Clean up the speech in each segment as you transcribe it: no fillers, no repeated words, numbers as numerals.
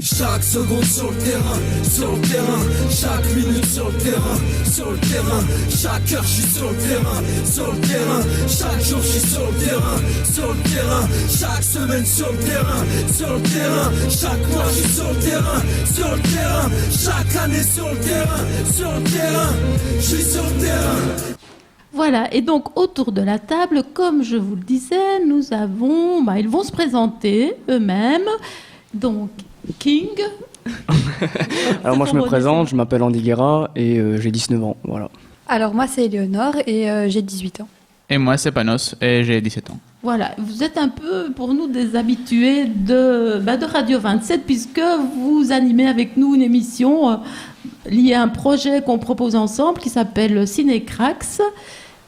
Chaque seconde sur le terrain, chaque minute sur le terrain, chaque heure je suis sur le terrain, chaque jour je suis sur le terrain, chaque semaine sur le terrain, chaque mois je suis sur le terrain, chaque année sur le terrain, je suis sur le terrain. Voilà, et donc autour de la table, comme je vous le disais, nous avons, ils vont se présenter eux-mêmes. Donc, King. Alors moi je me présente, je m'appelle Andy Guerra et j'ai 19 ans, voilà. Alors moi c'est Éléonore et j'ai 18 ans. Et moi c'est Panos et j'ai 17 ans. Voilà, vous êtes un peu pour nous des habitués de Radio 27 puisque vous animez avec nous une émission liée à un projet qu'on propose ensemble qui s'appelle Cinécrax.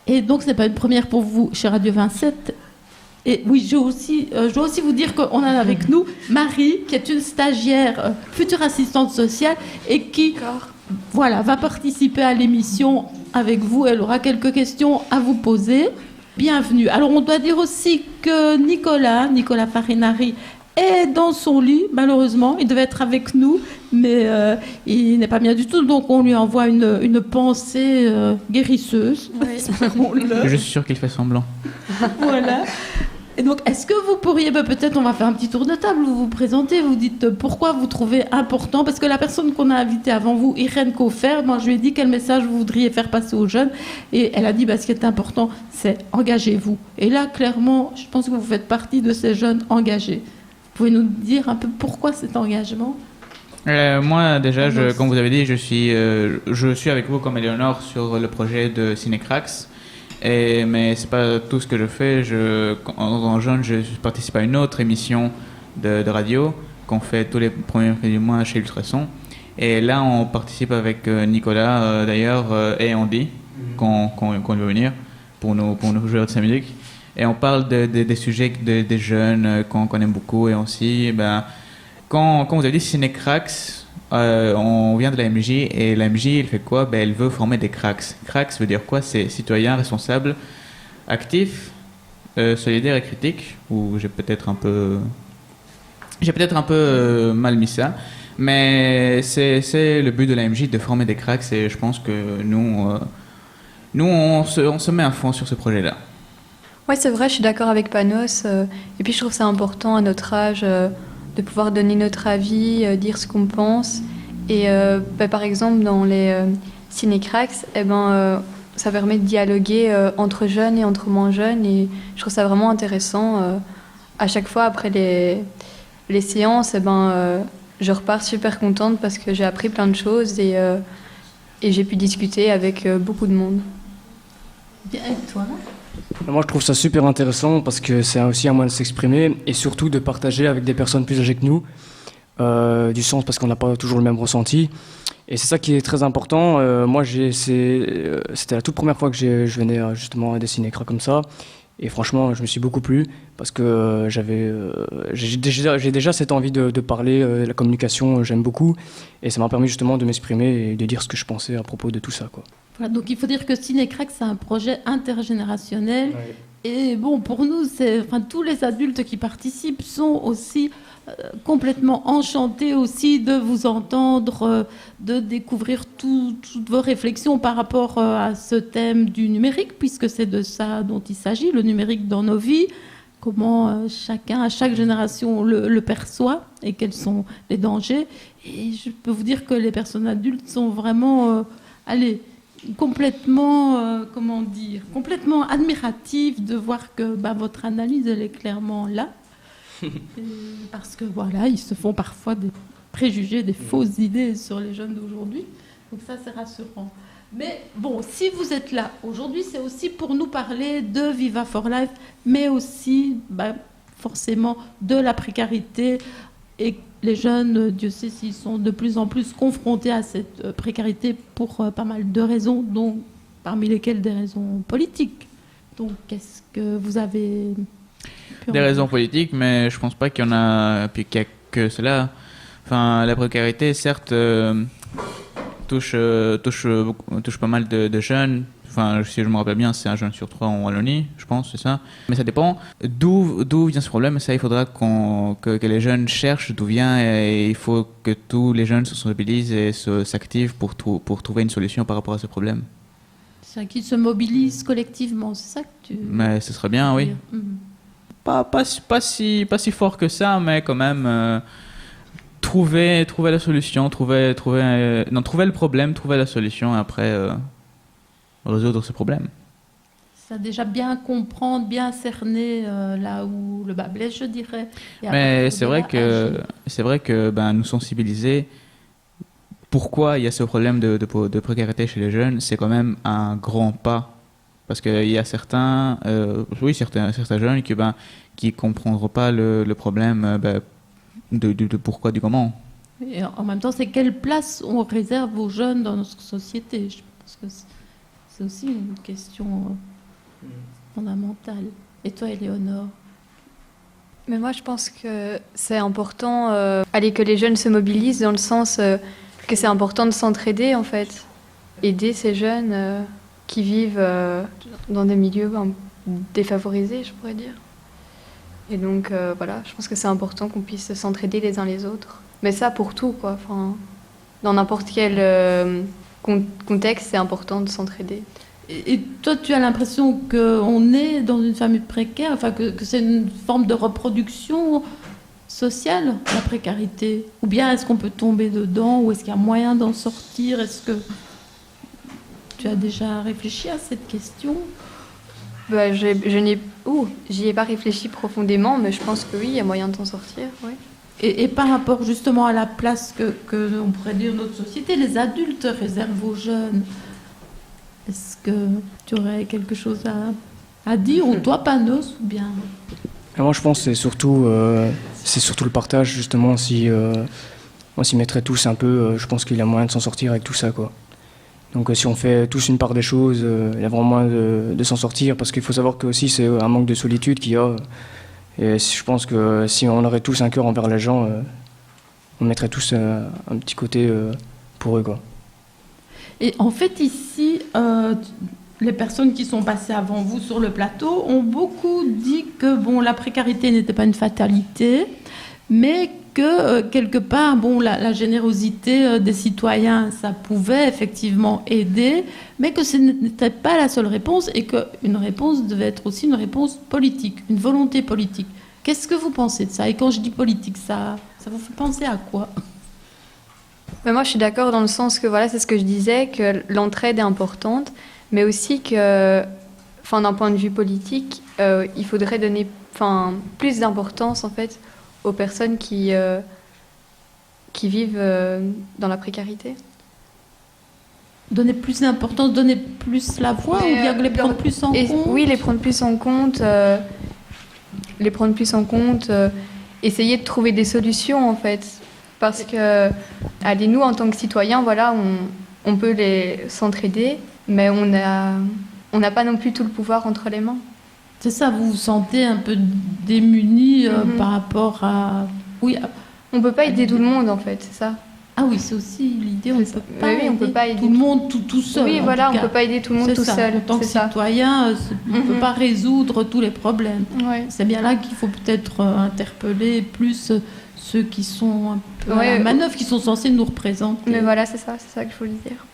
Et donc ce n'est pas une première pour vous chez Radio 27. Et oui, je dois aussi vous dire qu'on a avec nous Marie, qui est une stagiaire, future assistante sociale, et qui va participer à l'émission avec vous. Elle aura quelques questions à vous poser. Bienvenue. Alors, on doit dire aussi que Nicolas Farinari, est dans son lit, malheureusement. Il devait être avec nous, mais il n'est pas bien du tout. Donc, on lui envoie une pensée guérisseuse. Oui. Je suis sûre qu'il fait semblant. Voilà. Et donc, est-ce que vous pourriez, peut-être on va faire un petit tour de table, vous vous présentez, vous dites pourquoi vous trouvez important, parce que la personne qu'on a invitée avant vous, Irène Coffer, moi je lui ai dit quel message vous voudriez faire passer aux jeunes, et elle a dit ce qui est important, c'est engagez-vous. Et là, clairement, je pense que vous faites partie de ces jeunes engagés. Vous pouvez nous dire un peu pourquoi cet engagement ? Moi, déjà, comme vous avez dit, je suis avec vous comme Éléonore sur le projet de Cinécrax. Mais c'est pas tout ce que je fais. En jeune, je participe à une autre émission de radio qu'on fait tous les premiers du mois chez Ultrason. Et là, on participe avec Nicolas, d'ailleurs, et Andy, qu'on veut venir pour nous jouer de sa musique. Et on parle des sujets des jeunes qu'on aime beaucoup. Et aussi, quand vous avez dit Cinécrax, on vient de la MJ, et la MJ, elle fait quoi ? Elle veut former des cracks. Cracks veut dire quoi ? C'est citoyen, responsable, actif, solidaire et critique. Ou j'ai peut-être un peu mal mis ça. Mais c'est le but de la MJ, de former des cracks, et je pense que nous on se met à fond sur ce projet-là. Oui, c'est vrai, je suis d'accord avec Panos. Et puis je trouve ça important à notre âge de pouvoir donner notre avis, dire ce qu'on pense. Et par exemple, dans les Cinécrax, ça permet de dialoguer entre jeunes et entre moins jeunes. Et je trouve ça vraiment intéressant. À chaque fois, après les séances, je repars super contente parce que j'ai appris plein de choses et j'ai pu discuter avec beaucoup de monde. Bien, et toi ? Moi je trouve ça super intéressant parce que c'est aussi un moyen de s'exprimer et surtout de partager avec des personnes plus âgées que nous, du sens parce qu'on n'a pas toujours le même ressenti. Et c'est ça qui est très important. Moi c'était la toute première fois que je venais justement à des cinécras comme ça. Et franchement, je me suis beaucoup plu parce que j'ai déjà cette envie de parler, la communication, j'aime beaucoup. Et ça m'a permis justement de m'exprimer et de dire ce que je pensais à propos de tout ça, quoi. Voilà, donc il faut dire que Cinécrax, c'est un projet intergénérationnel. Ouais. Et bon, pour nous, tous les adultes qui participent sont aussi complètement enchantés aussi de vous entendre, de découvrir toutes vos réflexions par rapport à ce thème du numérique, puisque c'est de ça dont il s'agit, le numérique dans nos vies, comment chacun, à chaque génération, le perçoit et quels sont les dangers. Et je peux vous dire que les personnes adultes sont vraiment... complètement, complètement admiratif de voir que votre analyse, elle est clairement là. Parce que voilà, ils se font parfois des préjugés, des fausses idées sur les jeunes d'aujourd'hui. Donc ça, c'est rassurant. Mais bon, si vous êtes là aujourd'hui, c'est aussi pour nous parler de Viva for Life, mais aussi forcément de la précarité. Et les jeunes, Dieu sait s'ils sont de plus en plus confrontés à cette précarité pour pas mal de raisons, dont, parmi lesquelles des raisons politiques. Donc, qu'est-ce que vous avez des raisons politiques, mais je pense pas qu'il y en a, puis qu'il y a que cela. Enfin, la précarité, certes, touche pas mal de jeunes. Enfin, si je me rappelle bien, c'est un jeune sur 3 en Wallonie, je pense, c'est ça. Mais ça dépend d'où vient ce problème. Ça, il faudra que les jeunes cherchent d'où vient, et il faut que tous les jeunes se mobilisent et s'activent pour trouver une solution par rapport à ce problème. C'est ça, qu'ils se mobilisent collectivement, c'est ça que tu... Mais ce serait bien, oui. Pas si fort que ça, mais quand même trouver la solution, trouver le problème, trouver la solution, et après résoudre ce problème. Ça déjà bien comprendre, bien cerner là où le bas blesse, je dirais. Mais c'est vrai que nous sensibiliser pourquoi il y a ce problème de précarité chez les jeunes, c'est quand même un grand pas. Parce qu'il y a certains jeunes qui comprendront pas le problème de pourquoi, du comment. Et en même temps, c'est quelle place on réserve aux jeunes dans notre société. Je pense que c'est aussi une question fondamentale. Et toi, Éléonore? Mais moi, je pense que c'est important que les jeunes se mobilisent dans le sens que c'est important de s'entraider, en fait. Aider ces jeunes qui vivent dans des milieux défavorisés, je pourrais dire. Et donc, voilà, je pense que c'est important qu'on puisse s'entraider les uns les autres. Mais ça, pour tout, quoi. Enfin, dans n'importe quel contexte, c'est important de s'entraider. Et toi, tu as l'impression qu'on est dans une famille précaire, enfin que c'est une forme de reproduction sociale, la précarité? Ou bien est-ce qu'on peut tomber dedans? Ou est-ce qu'il y a moyen d'en sortir? Est-ce que tu as déjà réfléchi à cette question? J'y ai pas réfléchi profondément, mais je pense que oui, il y a moyen de s'en sortir, oui. Et par rapport justement à la place que on pourrait dire notre société, les adultes réservent aux jeunes, est-ce que tu aurais quelque chose à dire, ou toi, Panos, ou bien? Moi, je pense que c'est surtout le partage, justement. Si on s'y mettrait tous un peu, je pense qu'il y a moyen de s'en sortir avec tout ça, quoi. Donc si on fait tous une part des choses, il y a vraiment moyen de s'en sortir, parce qu'il faut savoir que aussi c'est un manque de solitude qu'il y a. Et je pense que si on aurait tous un cœur envers les gens, on mettrait tous un petit côté pour eux, quoi. Et en fait, ici, les personnes qui sont passées avant vous sur le plateau ont beaucoup dit que la précarité n'était pas une fatalité, mais que quelque part, la générosité des citoyens, ça pouvait effectivement aider, mais que ce n'était pas la seule réponse, et qu'une réponse devait être aussi une réponse politique, une volonté politique. Qu'est-ce que vous pensez de ça? Et quand je dis politique, ça vous fait penser à quoi? Mais moi, je suis d'accord dans le sens que, voilà, c'est ce que je disais, que l'entraide est importante, mais aussi que, d'un point de vue politique, il faudrait donner plus d'importance, en fait, aux personnes qui vivent dans la précarité. Donner plus d'importance, donner plus la voix, ou bien les prendre plus en compte? Oui, les prendre plus en compte. Essayer de trouver des solutions, en fait. Parce que, nous, en tant que citoyens, voilà, on peut s'entraider, mais on n'a pas non plus tout le pouvoir entre les mains. C'est ça, vous vous sentez un peu démunis par rapport à... Oui, on ne peut pas aider tout le monde, en fait, c'est ça. Ah oui, c'est aussi l'idée, on ne peut pas aider tout le monde tout seul. Oui, voilà, on ne peut pas aider tout le monde tout seul. En tant que citoyen, on ne peut pas résoudre tous les problèmes. Ouais. C'est bien là qu'il faut peut-être interpeller plus ceux qui sont un peu à la manœuvre, qui sont censés nous représenter. Mais voilà, c'est ça qu'il faut lui dire.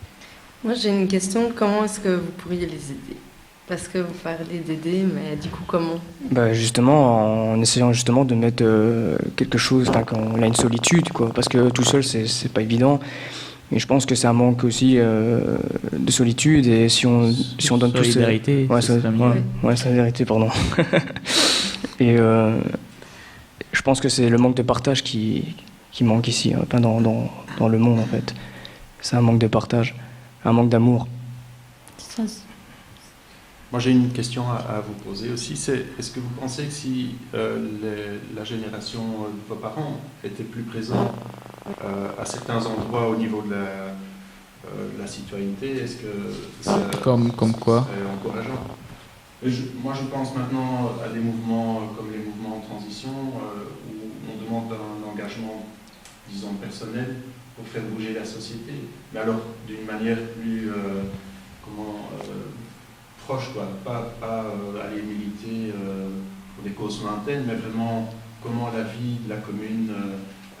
Moi, j'ai une question. Comment est-ce que vous pourriez les aider? Parce que vous parlez d'aider, mais du coup, comment? Justement, en essayant justement de mettre quelque chose, quand on a une solitude, quoi. Parce que tout seul, c'est pas évident. Et je pense que c'est un manque aussi de solitude. Et si on donne tous... Solidarité. Solidarité, pardon. Et je pense que c'est le manque de partage qui manque ici, dans le monde, en fait. C'est un manque de partage, un manque d'amour. Moi, j'ai une question à vous poser aussi. Est-ce que vous pensez que si la génération de vos parents était plus présente à certains endroits au niveau de la citoyenneté, est-ce que ça comme quoi serait encourageant? Moi, je pense maintenant à des mouvements comme les mouvements en transition, où on demande un engagement, disons, personnel pour faire bouger la société. Mais alors d'une manière plus proche, quoi. Pas aller militer pour des causes lointaines, mais vraiment comment la vie de la commune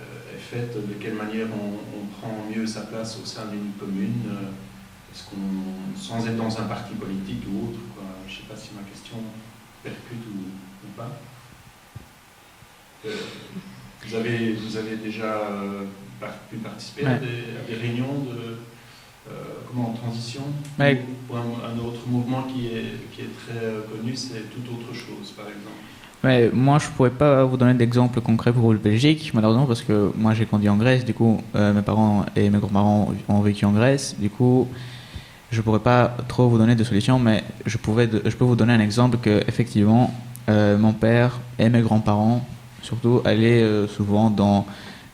est faite, de quelle manière on prend mieux sa place au sein d'une commune, sans être dans un parti politique ou autre, quoi. Je ne sais pas si ma question percute ou pas. Vous avez déjà pu participer à des réunions en transition, ou un autre mouvement qui est très connu, c'est tout autre chose, par exemple. Mais moi, je ne pourrais pas vous donner d'exemple concret pour la Belgique, malheureusement, parce que moi, j'ai grandi en Grèce. Du coup, mes parents et mes grands-parents ont vécu en Grèce. Du coup, je ne pourrais pas trop vous donner de solutions, mais je peux vous donner un exemple que, effectivement, mon père et mes grands-parents, surtout, allaient souvent dans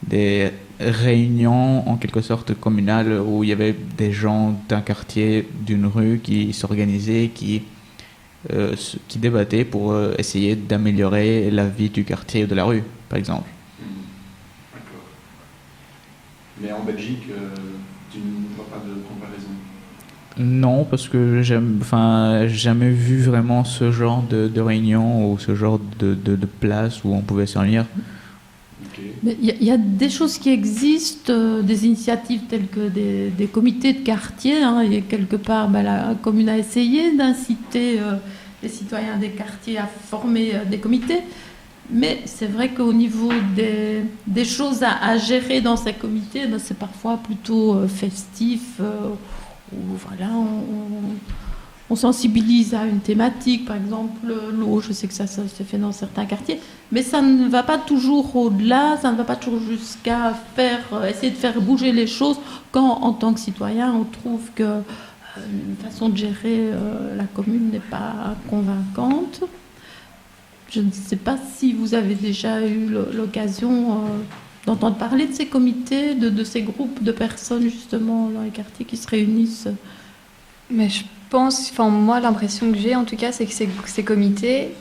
des réunions, en quelque sorte, communales, où il y avait des gens d'un quartier, d'une rue qui s'organisaient, qui débattaient pour essayer d'améliorer la vie du quartier ou de la rue, par exemple. D'accord. Mais en Belgique, tu ne vois pas de comparaison? Non, parce que j'ai jamais vu vraiment ce genre de réunion ou ce genre de place où on pouvait se réunir. Il y a des choses qui existent, des initiatives telles que des comités de quartier. Et quelque part, la commune a essayé d'inciter les citoyens des quartiers à former des comités. Mais c'est vrai qu'au niveau des choses à gérer dans ces comités, c'est parfois plutôt festif. Où voilà, on sensibilise à une thématique, par exemple l'eau, je sais que ça se fait dans certains quartiers, mais ça ne va pas toujours au-delà, ça ne va pas toujours jusqu'à essayer de faire bouger les choses quand, en tant que citoyen, on trouve que une façon de gérer la commune n'est pas convaincante. Je ne sais pas si vous avez déjà eu l'occasion d'entendre parler de ces comités, de ces groupes de personnes justement dans les quartiers qui se réunissent. Mais je pense, moi l'impression que j'ai en tout cas, c'est que ces comités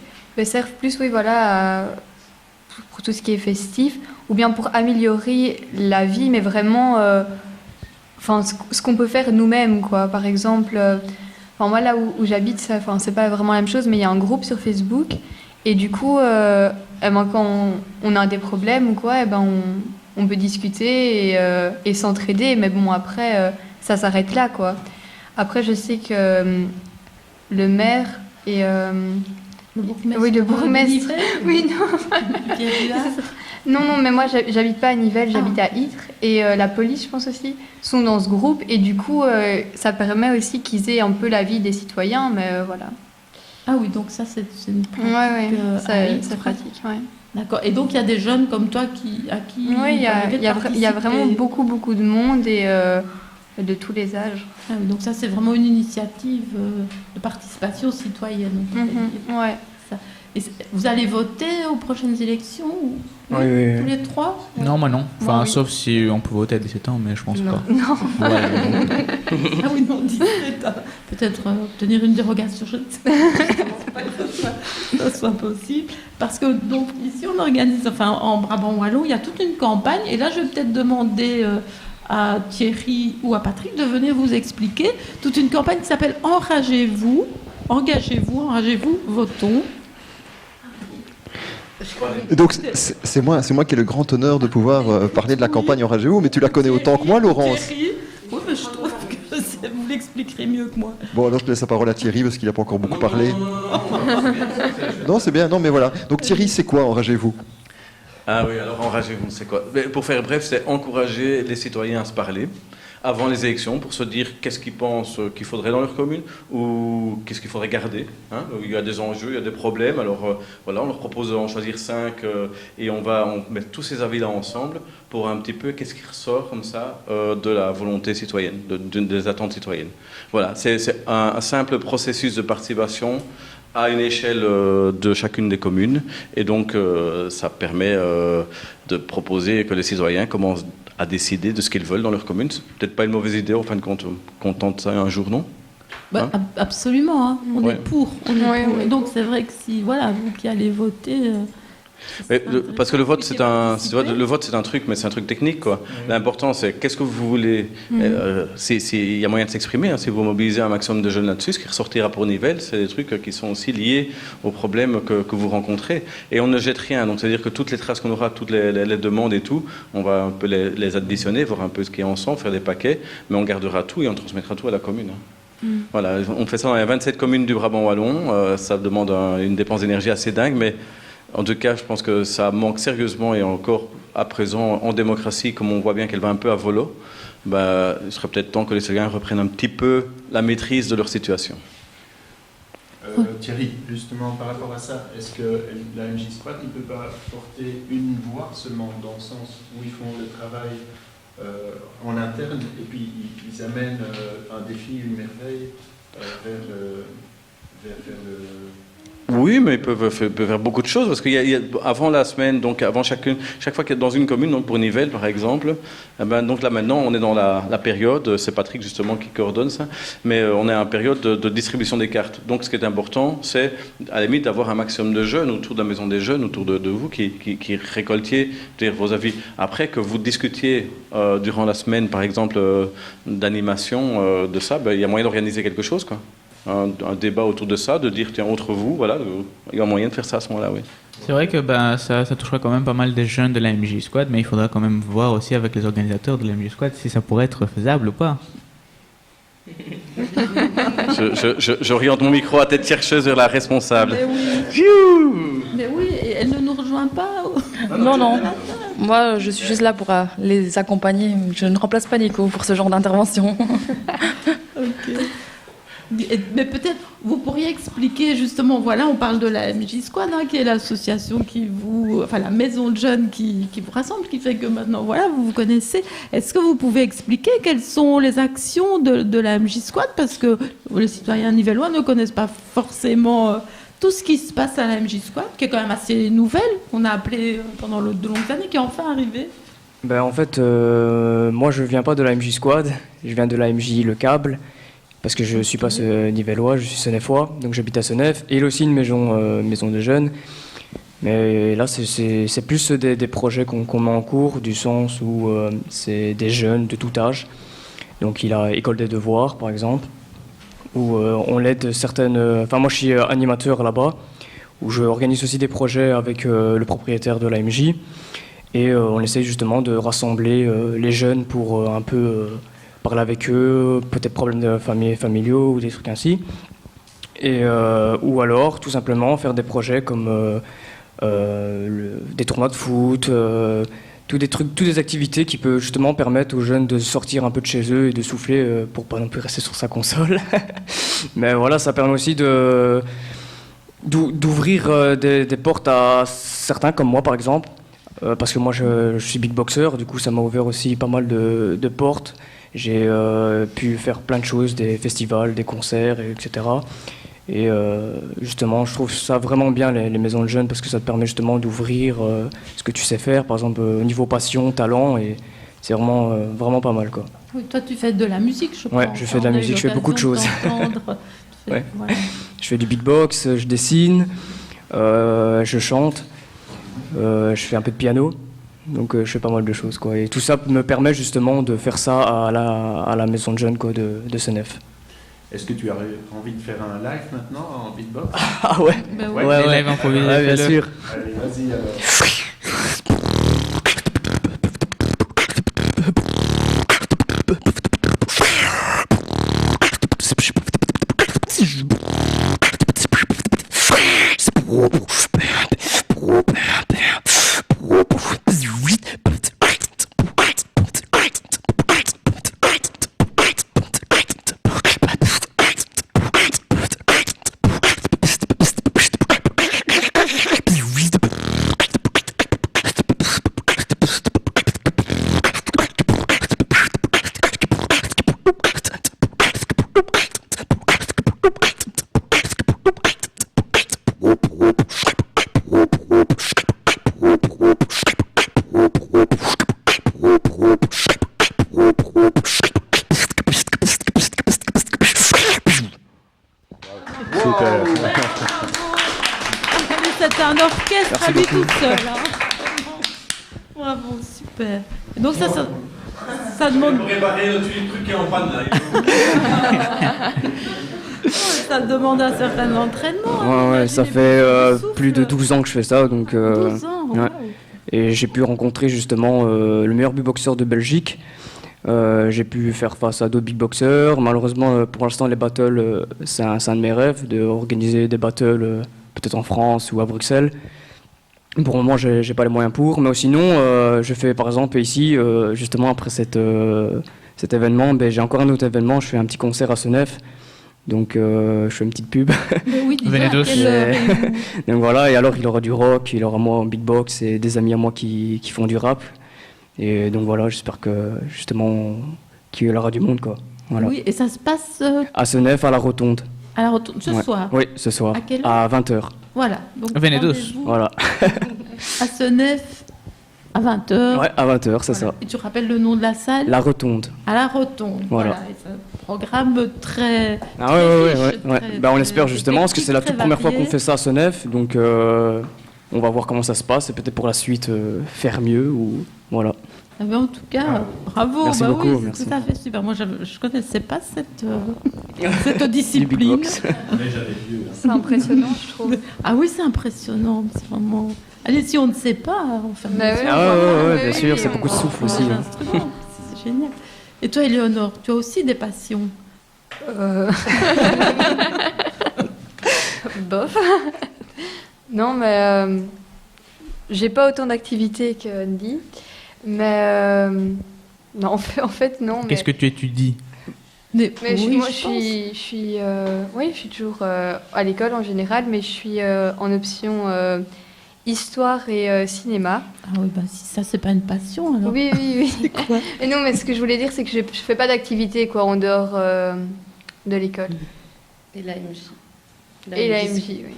servent plus, pour tout ce qui est festif, ou bien pour améliorer la vie, mais vraiment, ce qu'on peut faire nous-mêmes, quoi. Par exemple, moi là où j'habite, c'est pas vraiment la même chose, mais il y a un groupe sur Facebook, et du coup, quand on a des problèmes ou quoi, on peut discuter et s'entraider, mais bon après, ça s'arrête là, quoi. Après, je sais que le maire et... le bourgmestre. Oui, le bourgmestre. Oui, non. Non, mais moi, j'habite pas à Nivelles, j'habite à Ytre. Et la police, je pense aussi, sont dans ce groupe. Et du coup, ça permet aussi qu'ils aient un peu la vie des citoyens, mais voilà. Ah oui, donc ça, c'est une pratique. Ouais, c'est pratique, ouais. D'accord. Et donc, il y a des jeunes comme toi à qui... Oui, il y a vraiment beaucoup de monde et... de tous les âges. Ah oui, donc ça, c'est vraiment une initiative de participation citoyenne. Ouais. Ça. Et vous allez voter aux prochaines élections Oui. Tous les trois? Non, moi non. Moi, oui. Sauf si on peut voter à 17 ans, mais je pense pas. Non. Ah oui, non, 17 ans. Peut-être obtenir une dérogation, je ne sais pas que ça soit possible. Parce que donc, ici, on organise, en Brabant Wallon, il y a toute une campagne. Et là, je vais peut-être demander... à Thierry ou à Patrick de venir vous expliquer toute une campagne qui s'appelle Enragez-vous, engagez-vous, votons. Donc c'est moi qui ai le grand honneur de pouvoir parler de la campagne Enragez-vous, mais tu la connais autant que moi, Laurence. Thierry, oui, mais je trouve que vous l'expliquerez mieux que moi. Bon, alors je laisse la parole à Thierry parce qu'il n'a pas encore beaucoup parlé. Non, c'est bien, non, mais voilà. Donc Thierry, c'est quoi Enragez-vous ? Ah oui, alors enragez-vous, c'est quoi? Mais pour faire bref, c'est encourager les citoyens à se parler avant les élections pour se dire qu'est-ce qu'ils pensent qu'il faudrait dans leur commune ou qu'est-ce qu'il faudrait garder. Il y a des enjeux, il y a des problèmes, alors on leur propose d'en choisir 5 et on met tous ces avis-là ensemble pour un petit peu qu'est-ce qui ressort comme ça de la volonté citoyenne, des attentes citoyennes. Voilà, c'est un simple processus de participation à une échelle de chacune des communes. Et donc, ça permet de proposer que les citoyens commencent à décider de ce qu'ils veulent dans leur commune. C'est peut-être pas une mauvaise idée, en fin de compte, qu'on tente ça un jour, non? Absolument, on est pour. Et donc, c'est vrai que si, vous qui allez voter, Parce que le vote, c'est un truc, mais c'est un truc technique, quoi. L'important, c'est qu'est-ce que vous voulez. Il y a moyen de s'exprimer. Hein, si vous mobilisez un maximum de jeunes là-dessus, ce qui ressortira pour Nivelles, c'est des trucs qui sont aussi liés aux problèmes que vous rencontrez. Et on ne jette rien. Donc, c'est-à-dire que toutes les traces qu'on aura, toutes les demandes et tout, on va un peu les additionner, voir un peu ce qui est ensemble, faire des paquets, mais on gardera tout et on transmettra tout à la commune. Hein. Voilà, on fait ça dans les 27 communes du Brabant wallon. Ça demande une dépense d'énergie assez dingue, mais en tout cas, je pense que ça manque sérieusement et encore à présent en démocratie, comme on voit bien qu'elle va un peu à volo, il serait peut-être temps que les citoyens reprennent un petit peu la maîtrise de leur situation. Thierry, justement par rapport à ça, est-ce que la MJ Squad ne peut pas porter une voix seulement dans le sens où ils font le travail en interne et puis ils amènent un défi, une merveille vers le... Oui, mais ils peuvent faire beaucoup de choses parce avant la semaine, donc avant chaque fois qu'il y a dans une commune, donc pour Nivelles par exemple, donc là maintenant on est dans la période, c'est Patrick justement qui coordonne ça, mais on est en période de distribution des cartes. Donc ce qui est important, c'est à la limite d'avoir un maximum de jeunes autour de la maison des jeunes, autour de vous qui récoltiez vos avis. Après que vous discutiez durant la semaine par exemple d'animation de ça, il y a moyen d'organiser quelque chose, quoi. Un débat autour de ça, de dire tiens entre vous, voilà, il y a moyen de faire ça à ce moment-là, oui. C'est vrai que ça touchera quand même pas mal des jeunes de la MJ Squad, mais il faudra quand même voir aussi avec les organisateurs de la MJ Squad si ça pourrait être faisable ou pas. J'oriente mon micro à tête chercheuse vers la responsable. Mais oui, et elle ne nous rejoint pas. Non. Moi, je suis juste là pour les accompagner. Je ne remplace pas Nico pour ce genre d'intervention. Ok. Mais peut-être vous pourriez expliquer justement, voilà, on parle de la MJ Squad, hein, qui est l'association la maison de jeunes qui vous rassemble, qui fait que maintenant, voilà, vous vous connaissez. Est-ce que vous pouvez expliquer quelles sont les actions de la MJ Squad, parce que les citoyens nivellois ne connaissent pas forcément tout ce qui se passe à la MJ Squad, qui est quand même assez nouvelle, qu'on a appelé pendant de longues années, qui est enfin arrivée. En fait, moi je viens pas de la MJ Squad, je viens de la MJ Le Câble. Parce que je ne suis pas nivellois, je suis senefois, donc j'habite à Senef. Et il y a aussi une maison de jeunes. Mais là, c'est plus des projets qu'on met en cours, du sens où c'est des jeunes de tout âge. Donc il a École des devoirs, par exemple, où on l'aide certaines... moi, je suis animateur là-bas, où je organise aussi des projets avec le propriétaire de la MJ. Et on essaie justement de rassembler les jeunes pour un peu... parler avec eux, peut-être problèmes de familiaux ou des trucs ainsi. Ou alors, tout simplement, faire des projets comme des tournois de foot, toutes des activités qui peuvent justement permettre aux jeunes de sortir un peu de chez eux et de souffler pour pas non plus rester sur sa console. Mais voilà, ça permet aussi d'ouvrir des portes à certains, comme moi par exemple, parce que moi je suis beatboxer, du coup ça m'a ouvert aussi pas mal de portes. J'ai pu faire plein de choses, des festivals, des concerts, etc. Et justement, je trouve ça vraiment bien, les maisons de jeunes, parce que ça te permet justement d'ouvrir ce que tu sais faire, par exemple au niveau passion, talent, et c'est vraiment pas mal, quoi. Oui, toi tu fais de la musique, je pense. Ouais, je fais de la musique, je fais beaucoup de choses. Ouais. Voilà. Je fais du beatbox, je dessine, je chante, je fais un peu de piano. Donc je fais pas mal de choses, quoi. Et tout ça me permet justement de faire ça à la maison de jeunes, quoi, de Senef. Est-ce que tu as envie de faire un live maintenant en beatbox? Ah ouais. Ouais, live improvisé. Ouais, bien sûr. Allez, vas-y alors. Ça demande... Pour réparer le truc qui est en panne là. Ça demande un certain entraînement. Ouais, ça fait plus de 12 ans que je fais ça. Donc, 12 ans, ouais. wow. Et j'ai pu rencontrer justement le meilleur beatboxer de Belgique. J'ai pu faire face à d'autres beatboxers. Malheureusement, pour l'instant, les battles, c'est un de mes rêves, d'organiser des battles peut-être en France ou à Bruxelles. Pour le moment, j'ai pas les moyens pour. Mais sinon, je fais par exemple ici, justement après cet événement, j'ai encore un autre événement. Je fais un petit concert à Senef. Donc, je fais une petite pub. Oui, Venez tous. Donc voilà, et alors il aura du rock, il aura moi en beatbox et des amis à moi qui font du rap. Et donc voilà, j'espère que justement qu'il y aura du monde, quoi. Voilà. Oui, et ça se passe À Senef, à la Rotonde. à la Rotonde ce Ouais. soir. Oui, ce soir. À quelle heure À 20h. Voilà. Donc, Venez tous. rendez-vous Voilà. À Senef à 20h. Ouais, à 20h, c'est ça. Et tu rappelles le nom de la salle La Rotonde. À la Rotonde. Voilà. Et c'est un programme très. Ah très ouais, riche, ouais. très- On espère très justement, parce que c'est la technique, toute première fois très qu'on fait ça à Senef. Donc on va voir comment ça se passe et peut-être pour la suite faire mieux ou voilà. Ah ben, en tout cas, bravo. Merci bah beaucoup, oui, c'est merci. tout à fait super. Moi, je ne connaissais pas cette Du discipline. beatbox. C'est impressionnant, je trouve. Ah oui, c'est impressionnant. C'est vraiment. Allez, si on ne sait pas, on ferme Bah les oui, yeux. Ah ouais, oui, bien sûr, oui, c'est on beaucoup de va- souffle On aussi. prend hein. l'instrument. C'est génial. Et toi, Éléonore, tu as aussi des passions. Bof. Non, mais j'ai pas autant d'activités que Andy. Mais non, en fait, non. Qu'est-ce que tu étudies? Mais oui, moi, je pense. je suis toujours à l'école en général, mais je suis en option histoire et cinéma. Ah oui, bah si ça, c'est pas une passion, alors. Oui, oui, C'est oui. quoi Et non, mais ce que je voulais dire, c'est que je fais pas d'activité quoi en dehors de l'école. Et l'AMJ. Et la MJ, oui.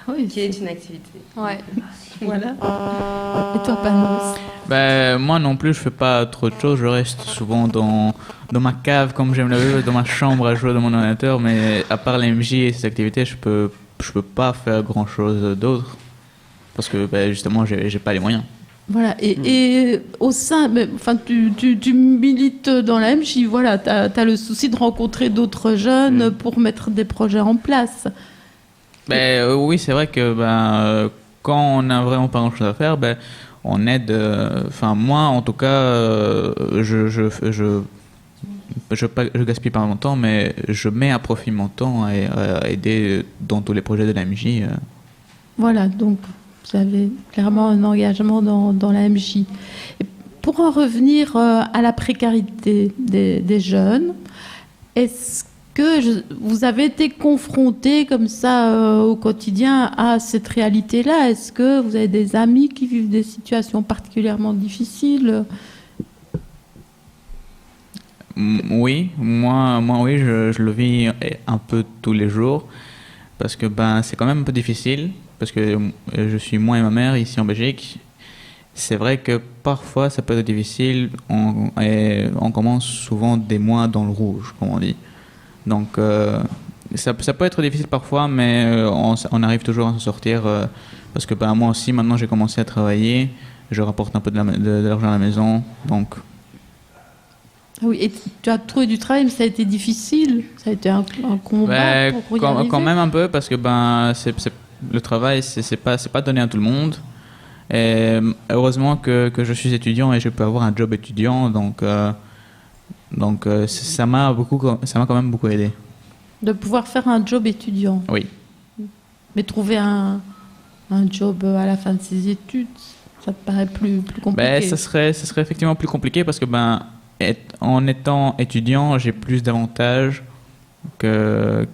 Ah oui, Qui est une activité. Ouais. voilà. Et toi, Panos? Ben, moi non plus, je fais pas trop de choses. Je reste souvent dans ma cave, comme j'aime le dire, dans ma chambre à jouer dans mon ordinateur. Mais à part l'MJ et ces activités, je peux pas faire grand chose d'autre. Parce que ben, justement, j'ai pas les moyens. Voilà, et au sein, enfin, tu milites dans la MJ, voilà, tu as le souci de rencontrer d'autres jeunes pour mettre des projets en place. Ben, oui, c'est vrai que quand on n'a vraiment pas grand chose à faire, on aide. Enfin, moi, en tout cas, je gaspille pas mon temps, mais je mets à profit mon temps à aider dans tous les projets de la MJ. Voilà, donc vous avez clairement un engagement dans la MJ. Et pour en revenir à la précarité des jeunes, est-ce que vous avez été confrontés comme ça au quotidien à cette réalité-là? Est-ce que vous avez des amis qui vivent des situations particulièrement difficiles? Oui, moi oui, je le vis un peu tous les jours parce que c'est quand même un peu difficile parce que je suis moi et ma mère ici en Belgique. C'est vrai que parfois ça peut être difficile et on commence souvent des mois dans le rouge, comme on dit. Donc ça peut être difficile parfois, mais on arrive toujours à s'en sortir parce que moi aussi maintenant j'ai commencé à travailler, je rapporte un peu de l'argent à la maison, donc. Oui, et tu as trouvé du travail, mais ça a été difficile. Ça a été un combat pour y arriver. Quand même un peu, parce que le travail, c'est pas donné à tout le monde. Et heureusement que je suis étudiant et je peux avoir un job étudiant, donc ça m'a quand même beaucoup aidé. De pouvoir faire un job étudiant. Oui. Mais trouver un job à la fin de ses études, ça te paraît plus compliqué. Ça serait effectivement plus compliqué parce que en étant étudiant, j'ai plus d'avantages qu'un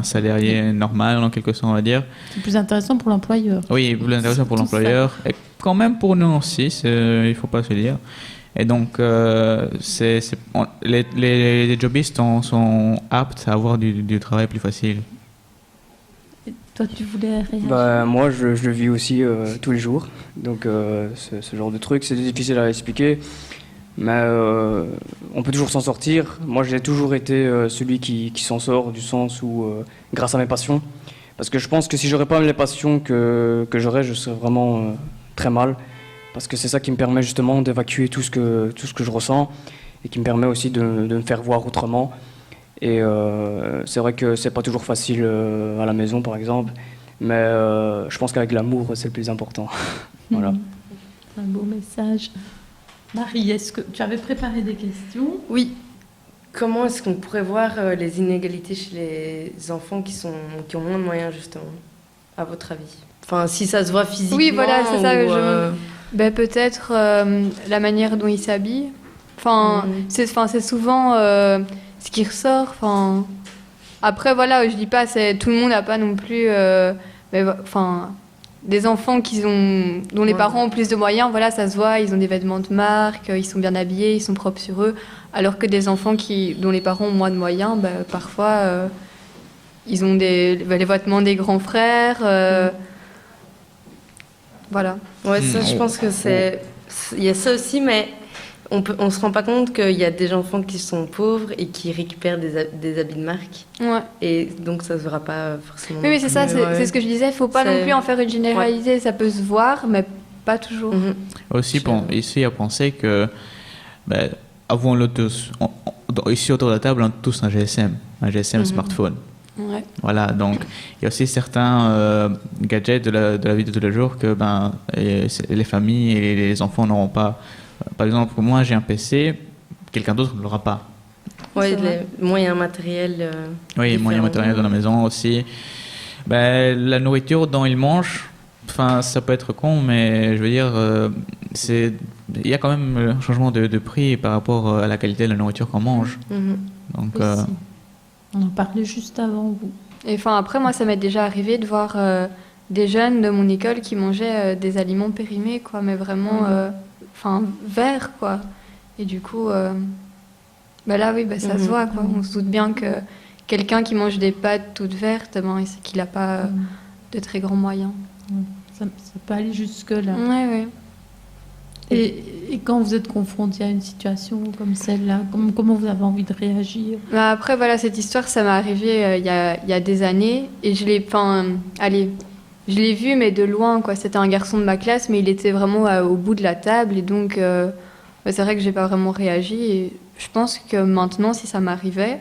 salarié normal, en quelque sorte, on va dire. C'est plus intéressant pour l'employeur. Oui, plus intéressant pour l'employeur. Et quand même pour nous aussi, il ne faut pas se le dire. Et donc, les jobistes sont aptes à avoir du travail plus facile. Et toi, tu voulais réagir? Moi, je le vis aussi tous les jours. Donc, ce genre de truc, c'est difficile à expliquer. Mais on peut toujours s'en sortir. Moi, j'ai toujours été celui qui s'en sort, du sens où, grâce à mes passions. Parce que je pense que si j'aurais pas les passions que j'aurais, je serais vraiment très mal. parce que c'est ça qui me permet justement d'évacuer tout ce que je ressens et qui me permet aussi de me faire voir autrement. Et c'est vrai que c'est pas toujours facile à la maison, par exemple, mais je pense qu'avec l'amour, c'est le plus important. Voilà. C'est un beau message. Marie, est-ce que tu avais préparé des questions? Oui. Comment est-ce qu'on pourrait voir les inégalités chez les enfants qui ont moins de moyens, justement, à votre avis? Enfin, si ça se voit physiquement. Oui, voilà, c'est ça. ou, Peut-être la manière dont ils s'habillent. Enfin, c'est souvent ce qui ressort. Enfin, après, voilà, je dis pas, tout le monde n'a pas non plus. Des enfants dont les parents ont plus de moyens, voilà, ça se voit, ils ont des vêtements de marque, ils sont bien habillés, ils sont propres sur eux. Alors que des enfants dont les parents ont moins de moyens, parfois, ils ont les vêtements des grands frères. Voilà. Ouais, ça, je pense que il y a ça aussi, mais on se rend pas compte qu'il y a des enfants qui sont pauvres et qui récupèrent des habits de marque. Ouais. Et donc, ça se verra pas forcément. Oui, c'est ça, c'est ce que je disais. Il faut pas non plus en faire une généralité. Ouais. Ça peut se voir, mais pas toujours. Aussi, ici, à penser que, avons-le tous, ici autour de la table, on a tous un GSM smartphone. Ouais. Voilà, donc il y a aussi certains gadgets de la vie de tous les jours que les familles et les enfants n'auront pas. Par exemple, moi j'ai un PC, quelqu'un d'autre ne l'aura pas. Oui, les moyens matériels. Oui, moyens matériels dans la maison aussi. La nourriture dont ils mangent, ça peut être con, mais je veux dire, il y a quand même un changement de prix par rapport à la qualité de la nourriture qu'on mange. Donc, on en parlait juste avant vous. Et après, moi, ça m'est déjà arrivé de voir des jeunes de mon école qui mangeaient des aliments périmés, quoi, mais vraiment, verts, quoi. Et du coup, là, oui, ça se voit, quoi. On se doute bien que quelqu'un qui mange des pâtes toutes vertes, c'est qu'il n'a pas de très grands moyens. Ça peut aller jusque-là. Oui. Et quand vous êtes confronté à une situation comme celle-là, comment vous avez envie de réagir? Après, voilà, cette histoire, ça m'est arrivé il y a des années. Et je l'ai vu, mais de loin, quoi. C'était un garçon de ma classe, mais il était vraiment au bout de la table. Et donc, c'est vrai que je n'ai pas vraiment réagi. Et je pense que maintenant, si ça m'arrivait,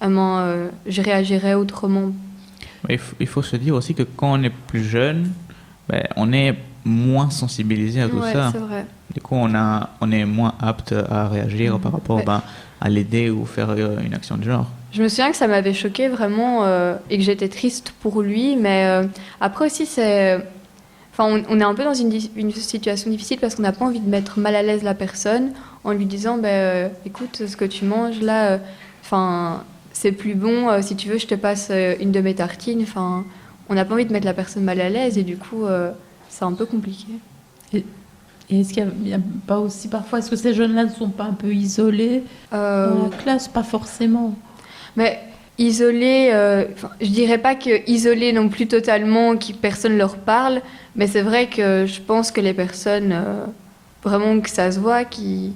je réagirais autrement. Il faut se dire aussi que quand on est plus jeune, on est moins sensibilisé à tout ça. C'est vrai. Du coup, on est moins apte à réagir par rapport à l'aider ou faire une action du genre. Je me souviens que ça m'avait choquée vraiment et que j'étais triste pour lui, mais après aussi, on est un peu dans une situation difficile parce qu'on n'a pas envie de mettre mal à l'aise la personne en lui disant écoute, ce que tu manges là, c'est plus bon, si tu veux, je te passe une de mes tartines. On n'a pas envie de mettre la personne mal à l'aise et du coup, c'est un peu compliqué. Et est-ce qu'il n'y a pas aussi parfois, est-ce que ces jeunes-là ne sont pas un peu isolés dans la classe? Pas forcément. Mais isolés, je dirais pas que isolés non plus totalement, que personne leur parle, mais c'est vrai que je pense que les personnes, vraiment que ça se voit, qu'ils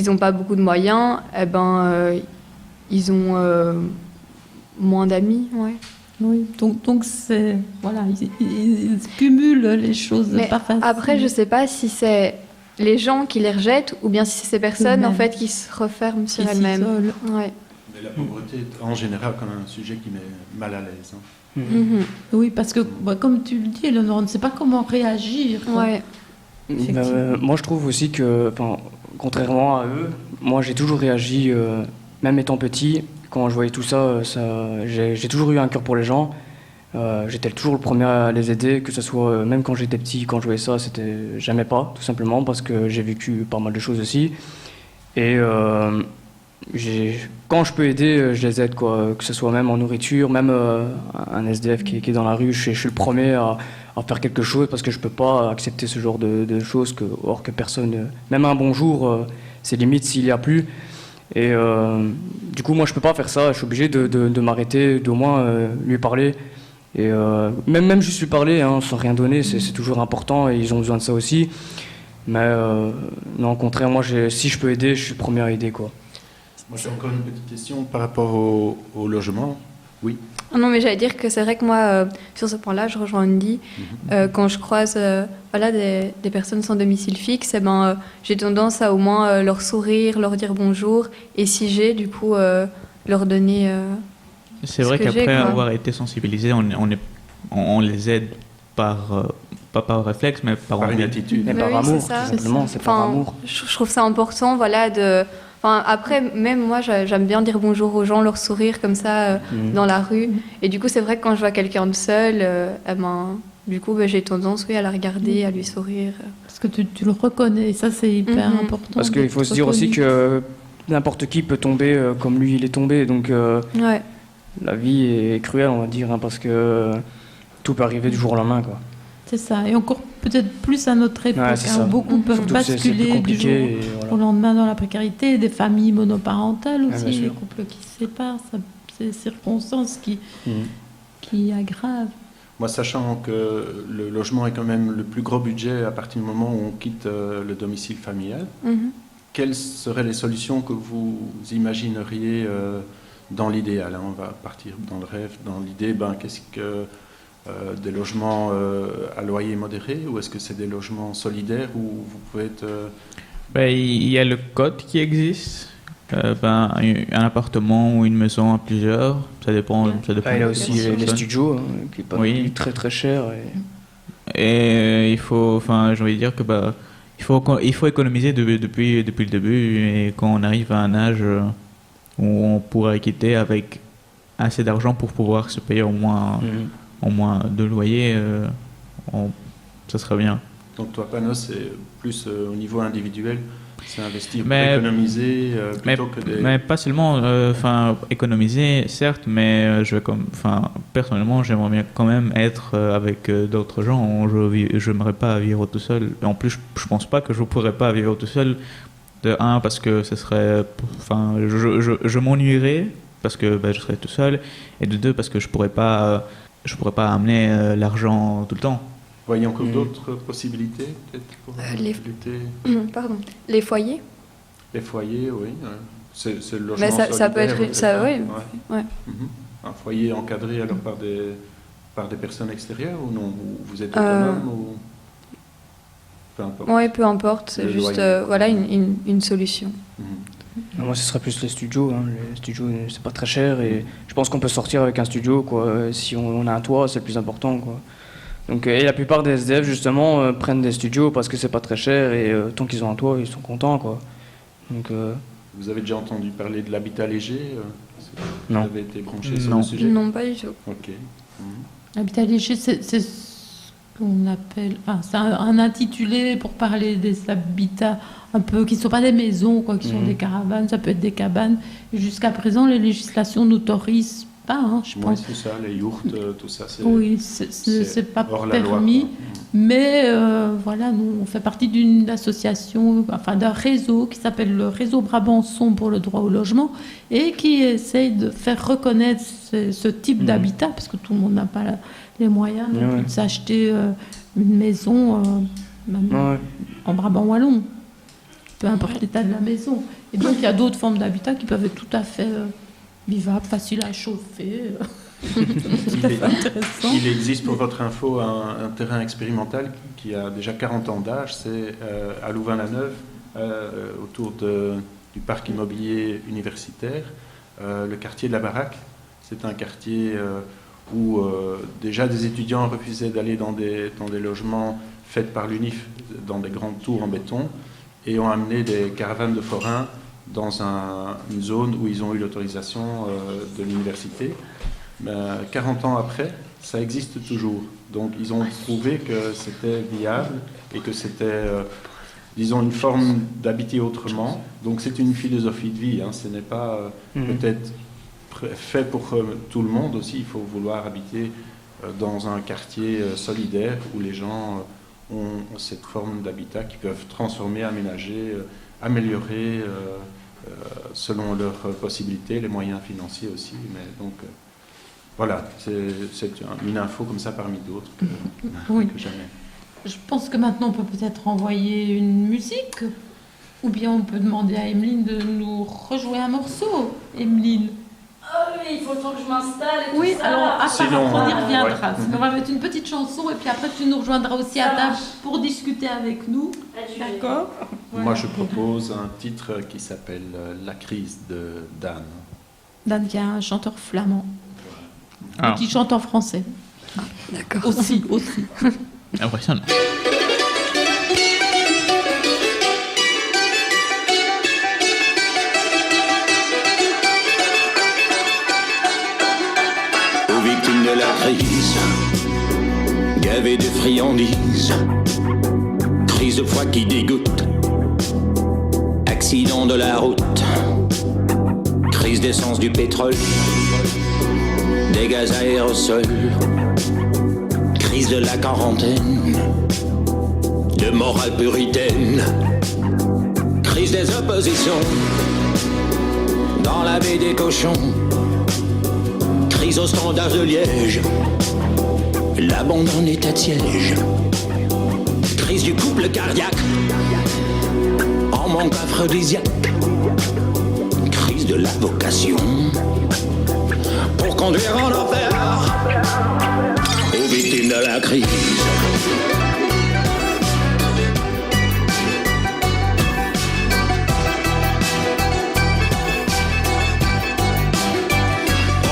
n'ont pas beaucoup de moyens, ils ont moins d'amis, ouais. Oui, donc c'est voilà, ils cumulent les choses pas faciles. Après, je sais pas si c'est les gens qui les rejettent ou bien si c'est ces personnes en fait qui se referment sur elles-mêmes. Ouais. Mais la pauvreté est en général quand même un sujet qui met mal à l'aise. Oui, parce que comme tu le dis, Eleonore, on ne sait pas comment réagir. Ouais. Moi, je trouve aussi que, contrairement à eux, moi j'ai toujours réagi, même étant petit. Quand je voyais tout ça, j'ai toujours eu un cœur pour les gens. J'étais toujours le premier à les aider, que ce soit même quand j'étais petit, quand je voyais ça, c'était jamais pas, tout simplement, parce que j'ai vécu pas mal de choses aussi. Et quand je peux aider, je les aide, quoi, que ce soit même en nourriture, même un SDF qui est dans la rue, je suis le premier à faire quelque chose, parce que je peux pas accepter ce genre de choses, or que personne, même un bonjour, c'est limite s'il y a plus. Et du coup, moi, je peux pas faire ça. Je suis obligé de m'arrêter, d'au moins lui parler. Et même juste lui parler, sans rien donner, c'est toujours important. Et ils ont besoin de ça aussi. Mais non, au contraire, moi, si je peux aider, je suis le premier à aider, quoi. Moi, j'ai encore une petite question par rapport au logement. Oui. Non, mais j'allais dire que c'est vrai que moi, sur ce point-là, je rejoins Andy. Quand je croise des personnes sans domicile fixe, j'ai tendance à au moins leur sourire, leur dire bonjour. Et si j'ai, du coup, leur donner C'est vrai qu'après avoir été sensibilisé, on les aide pas par réflexe, mais par une attitude. Mais par amour, tout simplement, c'est par amour. Je trouve ça important, voilà, après, même moi, j'aime bien dire bonjour aux gens, leur sourire comme ça dans la rue. Et du coup, c'est vrai que quand je vois quelqu'un de seul, du coup, j'ai tendance à la regarder, à lui sourire. Parce que tu le reconnais, et ça, c'est hyper important. Parce qu'il faut se dire aussi que n'importe qui peut tomber comme lui, il est tombé. Donc, la vie est cruelle, on va dire, parce que tout peut arriver du jour au lendemain, quoi. C'est ça, et encore peut-être plus à notre époque. Beaucoup peuvent basculer du jour au lendemain dans la précarité, des familles monoparentales aussi, des couples qui se séparent, c'est des circonstances qui aggravent. Moi, sachant que le logement est quand même le plus gros budget à partir du moment où on quitte le domicile familial, quelles seraient les solutions que vous imagineriez dans l'idéal, On va partir dans le rêve, dans l'idée, qu'est-ce que... des logements à loyer modéré, ou est-ce que c'est des logements solidaires où vous pouvez être... Il y a le code qui existe, un appartement ou une maison à plusieurs, ça dépend. Il y a aussi les studios, qui sont pas très très chers. Et il faut, je vais dire que il faut économiser depuis le début, et quand on arrive à un âge où on pourra quitter avec assez d'argent pour pouvoir se payer au moins 2 loyers, ça serait bien. Donc toi, Panos, c'est plus au niveau individuel, c'est investir pour économiser plutôt que des... Mais pas seulement, économiser, certes, mais personnellement, j'aimerais bien quand même être avec d'autres gens. Je n'aimerais pas vivre tout seul. En plus, je pense pas que je pourrais pas vivre tout seul. De un, parce que ce serait... je m'ennuierais, parce que je serais tout seul. Et de deux, parce que je pourrais pas amener l'argent tout le temps. Vous voyez encore d'autres possibilités peut-être pour les foyers. Les foyers, oui. C'est le logement solidaire. Ça peut être ça, oui. Un foyer encadré alors par des personnes extérieures ou non? Vous êtes autonome ou peu importe. Oui, peu importe. C'est juste une solution. Moi, ce serait plus les studios. Les studios, c'est pas très cher et je pense qu'on peut sortir avec un studio, quoi. Si on a un toit, c'est le plus important, quoi. Donc, et la plupart des SDF, justement, prennent des studios parce que c'est pas très cher et tant qu'ils ont un toit, ils sont contents, quoi. Donc, vous avez déjà entendu parler de l'habitat léger? Non. Vous avez été branché sur le sujet? Non, pas du tout. Ok. L'habitat léger, c'est ce qu'on appelle... c'est un intitulé pour parler des habitats un peu qui ne sont pas des maisons, quoi, qui sont des caravanes, ça peut être des cabanes. Et jusqu'à présent, les législations n'autorisent pas, je pense. Oui, c'est ça, les yourtes, tout ça, c'est pas permis. Mais nous, on fait partie d'une association, d'un réseau qui s'appelle le Réseau Brabançon pour le droit au logement et qui essaye de faire reconnaître ce type d'habitat, parce que tout le monde n'a pas les moyens de s'acheter une maison en Brabant wallon, peu importe l'état de la maison. Et donc, il y a d'autres formes d'habitat qui peuvent être tout à fait vivables, faciles à chauffer. Il existe, pour votre info, un terrain expérimental qui a déjà 40 ans d'âge, c'est à Louvain-la-Neuve, autour du parc immobilier universitaire, le quartier de la Baraque. C'est un quartier où déjà des étudiants refusaient d'aller dans des logements faits par l'UNIF, dans des grandes tours en béton, et ont amené des caravanes de forains dans une zone où ils ont eu l'autorisation de l'université. 40 ans après, ça existe toujours. Donc ils ont prouvé que c'était viable et que c'était, disons, une forme d'habiter autrement. Donc c'est une philosophie de vie, ce n'est pas peut-être fait pour tout le monde aussi. Il faut vouloir habiter dans un quartier solidaire où les gens ont cette forme d'habitat qu'ils peuvent transformer, aménager, améliorer selon leurs possibilités, les moyens financiers aussi. Mais donc voilà, c'est une info comme ça parmi d'autres que jamais. Je pense que maintenant on peut peut-être envoyer une musique, ou bien on peut demander à Emeline de nous rejouer un morceau. Emeline. oui, il faut le temps que je m'installe et Oui, tout ça. alors après, Sinon, on y reviendra. ouais. Sinon, on va mettre une petite chanson et puis après, tu nous rejoindras aussi à table pour discuter avec nous. D'accord. Moi, je propose un titre qui s'appelle La crise de Dan. Dan, qui est un chanteur flamand, Ah. qui chante en français. D'accord. Aussi. Impressionnant. Aux victimes de la crise, gavées de friandises, crise de foi qui dégoûte, accident de la route, crise d'essence du pétrole, des gaz aérosols, crise de la quarantaine, de morale puritaine, crise des oppositions, dans la baie des cochons, crise au standard de Liège, l'abandon état de siège, crise du couple cardiaque, en manque aphrodisiaque, crise de la vocation, pour conduire en enfer, aux victimes de la crise.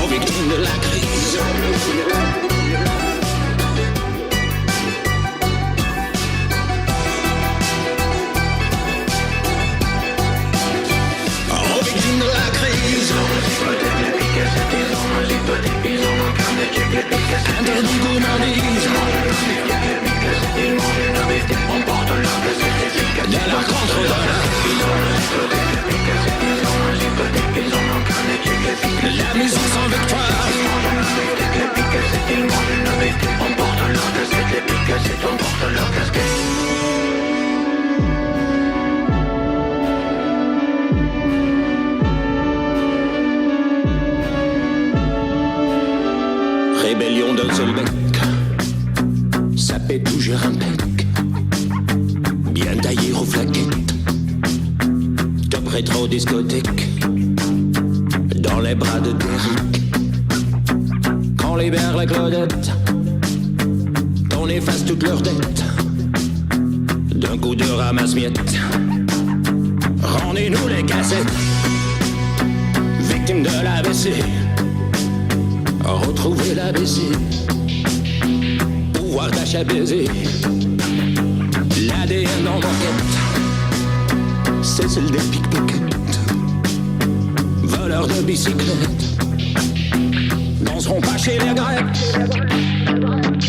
Aux victimes de la crise. Aux victimes de la crise. Interdit gourmandise. Dollar contre dollar. La maison sans victoire. On porte leur casquette, les picacettes, on porte leur casquette. Rébellion d'un seul bec, sapé toujours impec, bien taillé aux flaquettes, top rétro discothèque, dans les bras de Derrick, quand libère la Claudette, qu'on efface toutes leurs dettes, d'un coup de ramasse-miettes, rendez-nous les cassettes, victimes de l'AVC. Retrouver l'ABC, pouvoir d'achat baiser, l'ADN en enquête, c'est celle des pickpockets, voleurs de bicyclettes, danseront pas chez les Grecs,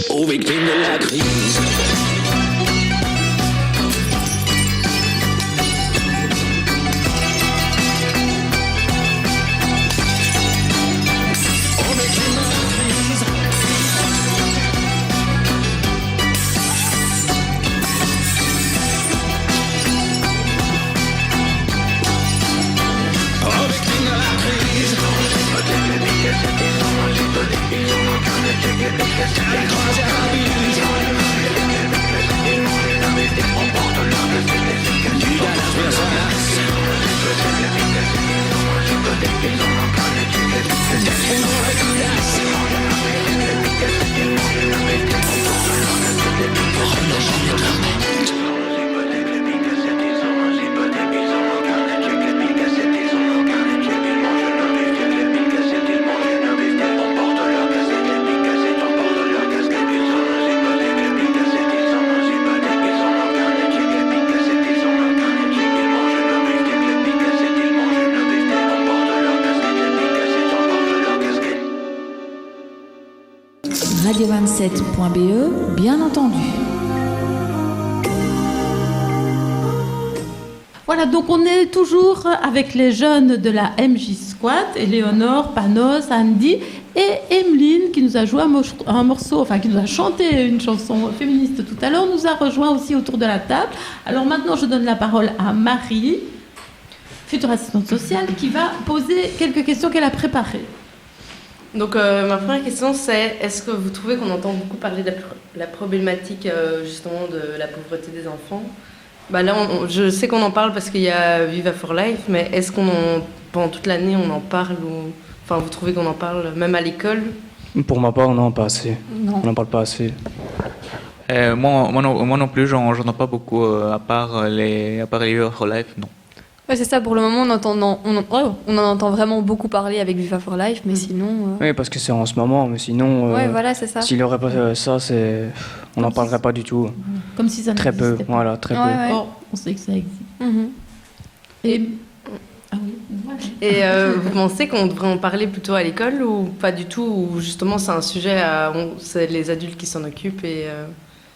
aux victimes de la crise. Radio27.be, bien entendu. Voilà, donc on est toujours avec les jeunes de la MJ Squad, Éléonore, Panos, Andy et Emeline qui nous a joué un morceau, enfin qui nous a chanté une chanson féministe tout à l'heure, nous a rejoint aussi autour de la table. Alors maintenant je donne la parole à Marie, future assistante sociale, qui va poser quelques questions qu'elle a préparées. Donc ma première question c'est, est-ce que vous trouvez qu'on entend beaucoup parler de la problématique justement de la pauvreté des enfants? Bah là, je sais qu'on en parle parce qu'il y a Viva for Life, mais est-ce pendant toute l'année on en parle ou... Enfin, vous trouvez qu'on en parle même à l'école? Pour ma part, non, pas assez. Non. On n'en parle pas assez. Moi non plus, j'en entends pas beaucoup, à part les Viva for Life, non. Ouais, c'est ça, pour le moment, on en entend vraiment beaucoup parler avec Viva for Life, mais sinon... Oui, parce que c'est en ce moment, mais sinon, Ouais, voilà, c'est ça. s'il n'y aurait pas ça, on n'en parlerait pas du tout. Comme si ça Très peu, n'existait pas. voilà, très peu. Ouais. Or, on sait que ça existe. Mhm. Et... Ah oui, voilà. Et vous pensez qu'on devrait en parler plutôt à l'école ou pas du tout? Ou justement, c'est un sujet, c'est les adultes qui s'en occupent et...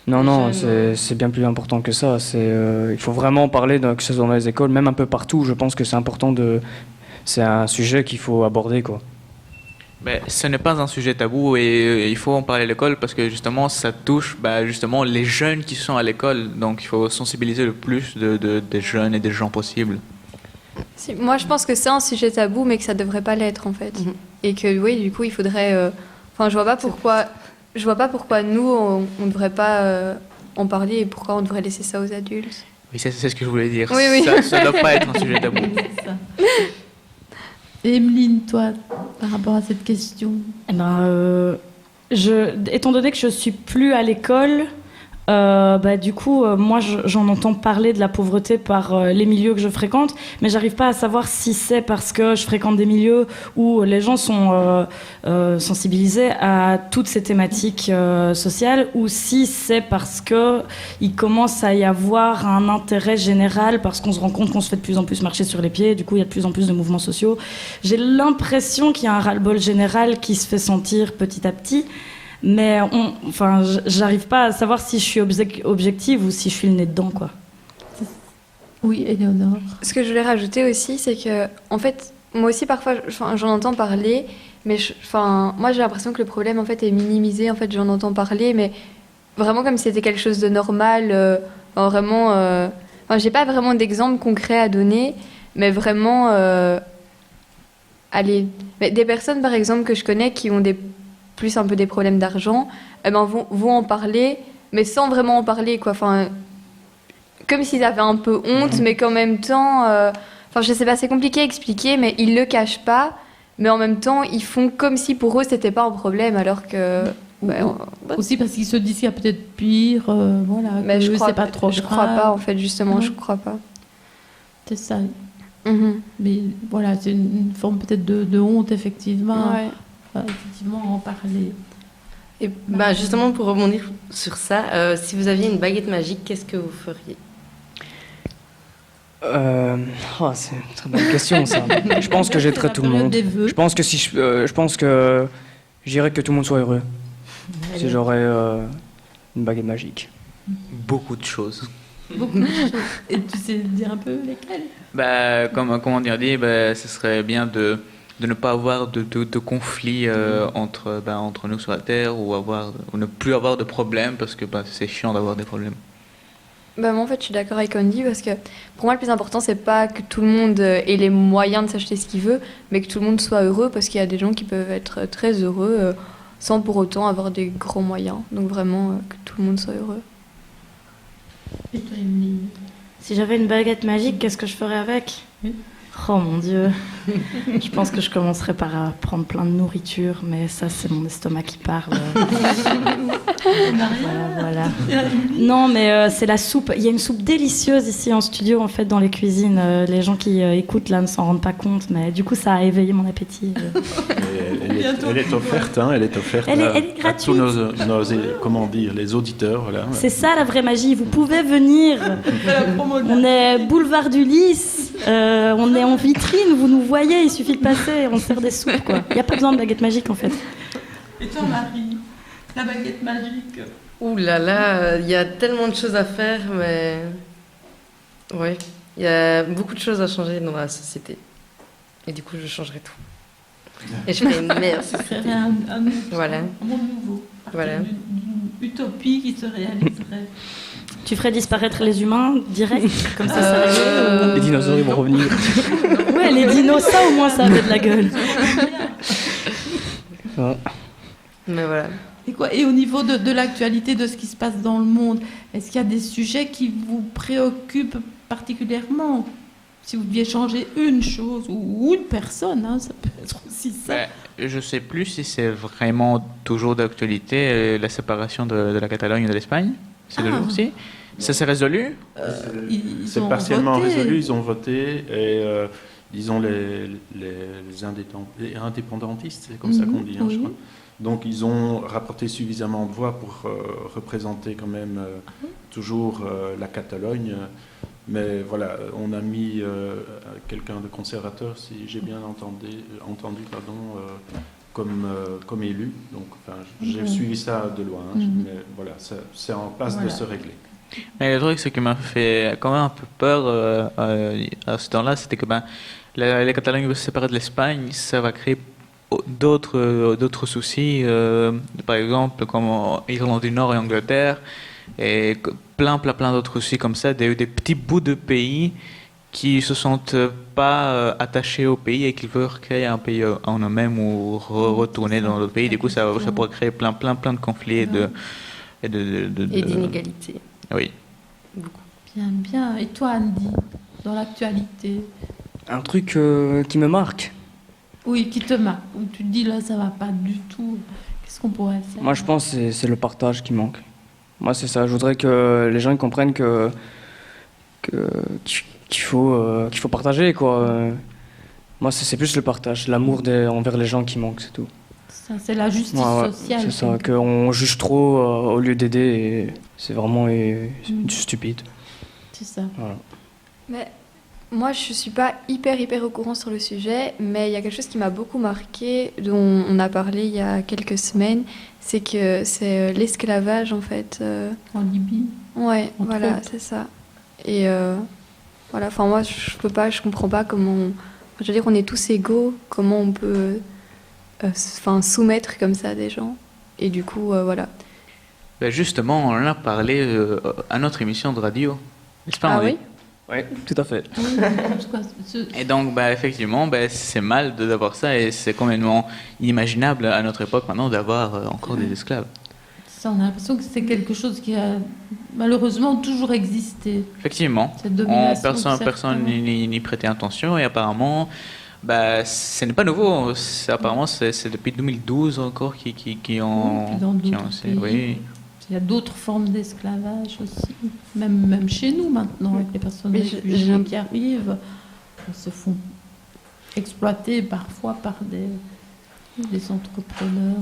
Non, jeunes, c'est bien plus important que ça. Il faut vraiment parler, que ce soit dans les écoles, même un peu partout. Je pense que c'est important c'est un sujet qu'il faut aborder, quoi. Mais ce n'est pas un sujet tabou et il faut en parler à l'école parce que justement ça touche justement les jeunes qui sont à l'école. Donc il faut sensibiliser le plus des jeunes et des gens possibles. Moi, je pense que c'est un sujet tabou, mais que ça devrait pas l'être, en fait. Et que, oui, du coup, il faudrait... Enfin, je vois pas pourquoi nous, on devrait pas en parler et pourquoi on devrait laisser ça aux adultes. Oui, c'est ce que je voulais dire. Oui. Ça ne doit pas être un sujet tabou. C'est ça. Et Emeline, toi, par rapport à cette question? Eh ben, étant donné que je suis plus à l'école, du coup, moi, j'en entends parler de la pauvreté par les milieux que je fréquente, mais j'arrive pas à savoir si c'est parce que je fréquente des milieux où les gens sont sensibilisés à toutes ces thématiques sociales, ou si c'est parce que il commence à y avoir un intérêt général, parce qu'on se rend compte qu'on se fait de plus en plus marcher sur les pieds, du coup, il y a de plus en plus de mouvements sociaux. J'ai l'impression qu'il y a un ras-le-bol général qui se fait sentir petit à petit. Mais j'arrive pas à savoir si je suis objective ou si je suis le nez dedans, quoi. Oui, Éléonore. Ce que je voulais rajouter aussi, c'est que, en fait, moi aussi, parfois, j'en entends parler, mais moi, j'ai l'impression que le problème, en fait, est minimisé. En fait, j'en entends parler, mais vraiment comme si c'était quelque chose de normal. J'ai pas vraiment d'exemple concret à donner, mais vraiment... des personnes, par exemple, que je connais qui ont plus un peu des problèmes d'argent, vont en parler, mais sans vraiment en parler, quoi. Enfin, comme s'ils avaient un peu honte, mais qu'en même temps... je sais pas, c'est compliqué à expliquer, mais ils le cachent pas, mais en même temps, ils font comme si pour eux, c'était pas un problème, alors que... Aussi parce qu'ils se disent qu'il y a peut-être pire, mais que c'est pas trop grave. Je crois pas, en fait, justement, je crois pas. C'est ça. Mais voilà, c'est une forme peut-être de honte, effectivement. Ouais. Effectivement, en parler. Et justement, pour rebondir sur ça, si vous aviez une baguette magique, qu'est-ce que vous feriez? C'est une très bonne question, ça. Je pense que j'aiderais tout le monde. Je pense que je dirais que tout le monde soit heureux. Si j'aurais une baguette magique. Beaucoup de choses. Beaucoup de choses. Et tu sais dire un peu lesquelles? Comme on dit, ce serait bien de ne pas avoir de conflits entre nous sur la Terre ou ne plus avoir de problèmes parce que c'est chiant d'avoir des problèmes. Moi, en fait, je suis d'accord avec Andy parce que pour moi, le plus important, c'est pas que tout le monde ait les moyens de s'acheter ce qu'il veut, mais que tout le monde soit heureux parce qu'il y a des gens qui peuvent être très heureux sans pour autant avoir des gros moyens. Donc vraiment, que tout le monde soit heureux. Et toi, Emeline? Si j'avais une baguette magique, qu'est-ce que je ferais avec? Oh mon Dieu, je pense que je commencerais par prendre plein de nourriture, mais ça c'est mon estomac qui parle. Voilà. Non, mais c'est la soupe. Il y a une soupe délicieuse ici en studio, en fait, dans les cuisines. Les gens qui écoutent là ne s'en rendent pas compte, mais du coup ça a éveillé mon appétit. Elle est offerte, elle est offerte. Elle est gratuite. À tous nos les auditeurs. Voilà. C'est ça la vraie magie. Vous pouvez venir. On est boulevard du Lys. On est en vitrine, vous nous voyez, il suffit de passer, on sert des soupes, quoi. Il n'y a pas besoin de baguette magique, en fait. Et toi, Marie, la baguette magique? Ouh là là, il y a tellement de choses à faire, mais... Oui, il y a beaucoup de choses à changer dans la société. Et du coup, je changerai tout. Et je ferai une meilleure société. Un monde nouveau. Voilà. Une utopie qui se réaliserait. Tu ferais disparaître les humains direct, comme ça Les dinosaures ils vont revenir. Ouais, les dinos, ça au moins ça avait de la gueule. Mais voilà. Et au niveau de l'actualité, de ce qui se passe dans le monde, est-ce qu'il y a des sujets qui vous préoccupent particulièrement? Si vous deviez changer une chose ou une personne, hein, ça peut être aussi ça. Je ne sais plus si c'est vraiment toujours d'actualité, la séparation de la Catalogne et de l'Espagne. C'est toujours aussi. Ça s'est résolu C'est partiellement résolu, ils ont voté et disons les indépendantistes, c'est comme ça qu'on dit, hein, je crois. Donc ils ont rapporté suffisamment de voix pour représenter quand même toujours la Catalogne. Mais voilà, on a mis quelqu'un de conservateur, si j'ai bien entendu, comme élu. Donc j'ai suivi ça de loin, mais voilà, c'est en passe de se régler. Mais le truc, ce qui m'a fait quand même un peu peur à ce temps-là, c'était que la Catalogne va se séparer de l'Espagne, ça va créer d'autres soucis, par exemple comme en Irlande du Nord et Angleterre, et plein d'autres soucis comme ça, des petits bouts de pays qui se sentent pas attachés au pays et qui veulent créer un pays en eux-mêmes ou retourner dans d'autres pays. Du coup, ça pourrait créer plein de conflits et d'inégalités. Oui. Beaucoup. Bien. Et toi, Andy, dans l'actualité? Un truc qui me marque. Oui, qui te marque. Où tu te dis, là, ça va pas du tout. Qu'est-ce qu'on pourrait faire? Moi, je pense que c'est le partage qui manque. Moi, c'est ça. Je voudrais que les gens comprennent qu'il faut partager, quoi. Moi, c'est plus le partage, l'amour envers les gens qui manque, c'est tout. Ça, c'est la justice sociale. C'est ça, qu'on juge trop au lieu d'aider, et c'est vraiment stupide. C'est ça. Voilà. Mais moi, je suis pas hyper au courant sur le sujet, mais il y a quelque chose qui m'a beaucoup marqué, dont on a parlé il y a quelques semaines, c'est que c'est l'esclavage, en fait. En Libye. Ouais, voilà, c'est ça. Et voilà, enfin moi, je comprends pas comment... Je veux dire, on est tous égaux, comment on peut soumettre comme ça des gens. Et du coup, voilà. Justement, on en a parlé à notre émission de radio, n'est-ce pas, oui? Oui, tout à fait. Et donc, effectivement, c'est mal d'avoir ça, et c'est complètement inimaginable à notre époque maintenant d'avoir encore des esclaves. Ça, on a l'impression que c'est quelque chose qui a malheureusement toujours existé. Effectivement, personne n'y prêtait attention, et apparemment, ce n'est pas nouveau. Apparemment, c'est depuis 2012 encore qui ont... Oui. Il y a d'autres formes d'esclavage aussi, même chez nous maintenant, avec les personnes réfugiées qui arrivent, qui se font exploiter parfois par des entrepreneurs.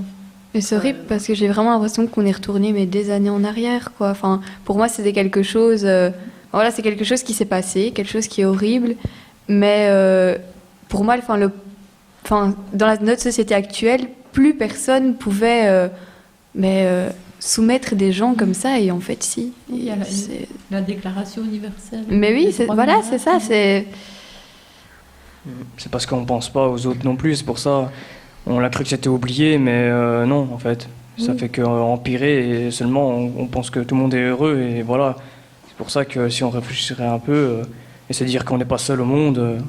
Mais c'est horrible parce que j'ai vraiment l'impression qu'on est retourné des années en arrière, quoi. Enfin, pour moi, c'était quelque chose... voilà, c'est quelque chose qui s'est passé, quelque chose qui est horrible, mais pour moi, dans notre société actuelle, plus personne pouvait... soumettre des gens comme ça, et en fait, si. Il y a la déclaration universelle. Mais oui, c'est ça. C'est parce qu'on pense pas aux autres non plus, c'est pour ça. On l'a cru que c'était oublié, mais non, en fait. Ça fait qu'empirer, et seulement on pense que tout le monde est heureux, et voilà. C'est pour ça que si on réfléchirait un peu, et se dire qu'on n'est pas seul au monde,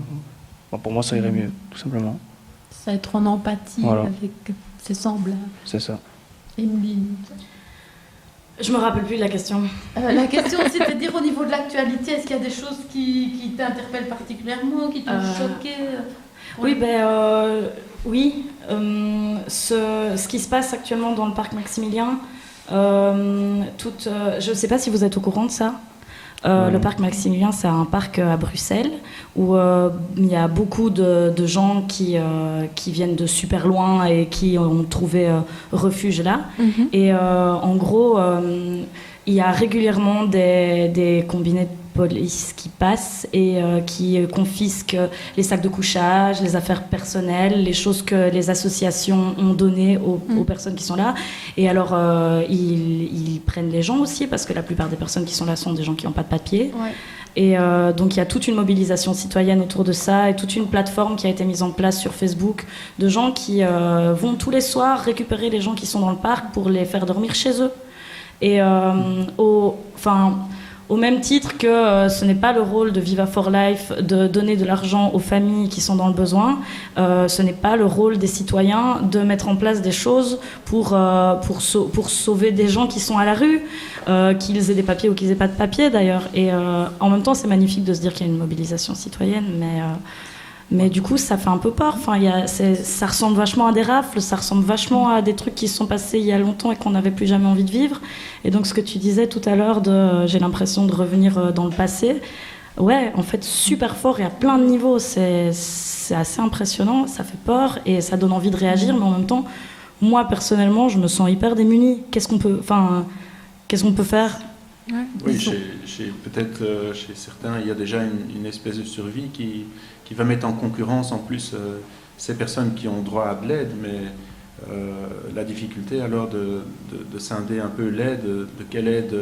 pour moi, ça irait mieux, tout simplement. Ça être en empathie avec ses semblables. C'est ça. Emeline. Je me rappelle plus de la question. La question, c'était de dire au niveau de l'actualité, est-ce qu'il y a des choses qui t'interpellent particulièrement, qui t'ont choqué? Oui, oui. Ce qui se passe actuellement dans le parc Maximilien, je ne sais pas si vous êtes au courant de ça. Le parc Maximilien, c'est un parc à Bruxelles où il y a beaucoup de gens qui viennent de super loin et qui ont trouvé refuge là. Mm-hmm. Et en gros, il y a régulièrement des combinés de police qui passent et qui confisquent les sacs de couchage, les affaires personnelles, les choses que les associations ont données aux personnes qui sont là. Et alors, ils prennent les gens aussi, parce que la plupart des personnes qui sont là sont des gens qui n'ont pas de papier. Ouais. Et donc, il y a toute une mobilisation citoyenne autour de ça, et toute une plateforme qui a été mise en place sur Facebook de gens qui vont tous les soirs récupérer les gens qui sont dans le parc pour les faire dormir chez eux. Et Au même titre que ce n'est pas le rôle de Viva for Life de donner de l'argent aux familles qui sont dans le besoin, ce n'est pas le rôle des citoyens de mettre en place des choses pour sauver des gens qui sont à la rue, qu'ils aient des papiers ou qu'ils n'aient pas de papiers d'ailleurs. Et en même temps, c'est magnifique de se dire qu'il y a une mobilisation citoyenne, mais du coup, ça fait un peu peur. Enfin, ça ressemble vachement à des rafles, ça ressemble vachement à des trucs qui se sont passés il y a longtemps et qu'on n'avait plus jamais envie de vivre. Et donc, ce que tu disais tout à l'heure, j'ai l'impression de revenir dans le passé, ouais, en fait, super fort et à plein de niveaux. C'est assez impressionnant, ça fait peur et ça donne envie de réagir, mais en même temps, moi, personnellement, je me sens hyper démunie. Qu'est-ce qu'on peut faire ? Ouais. Oui, peut-être chez certains, il y a déjà une espèce de survie qui va mettre en concurrence en plus ces personnes qui ont droit à de l'aide, mais la difficulté alors de scinder un peu l'aide, de quelle aide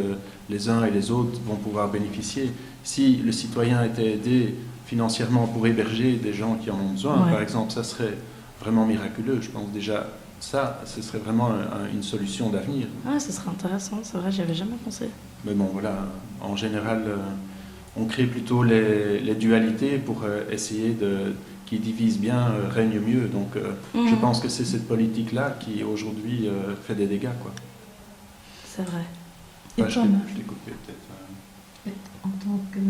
les uns et les autres vont pouvoir bénéficier. Si le citoyen était aidé financièrement pour héberger des gens qui en ont besoin, par exemple, ça serait vraiment miraculeux. Je pense déjà ça, ce serait vraiment une solution d'avenir. Ah, ce serait intéressant, c'est vrai, j'y avais jamais pensé. Mais bon, voilà, en général, on crée plutôt les dualités pour essayer qui divise bien règne mieux. Donc, je pense que c'est cette politique-là qui aujourd'hui fait des dégâts, quoi. C'est vrai. Enfin, je t'ai coupé peut-être. En tant que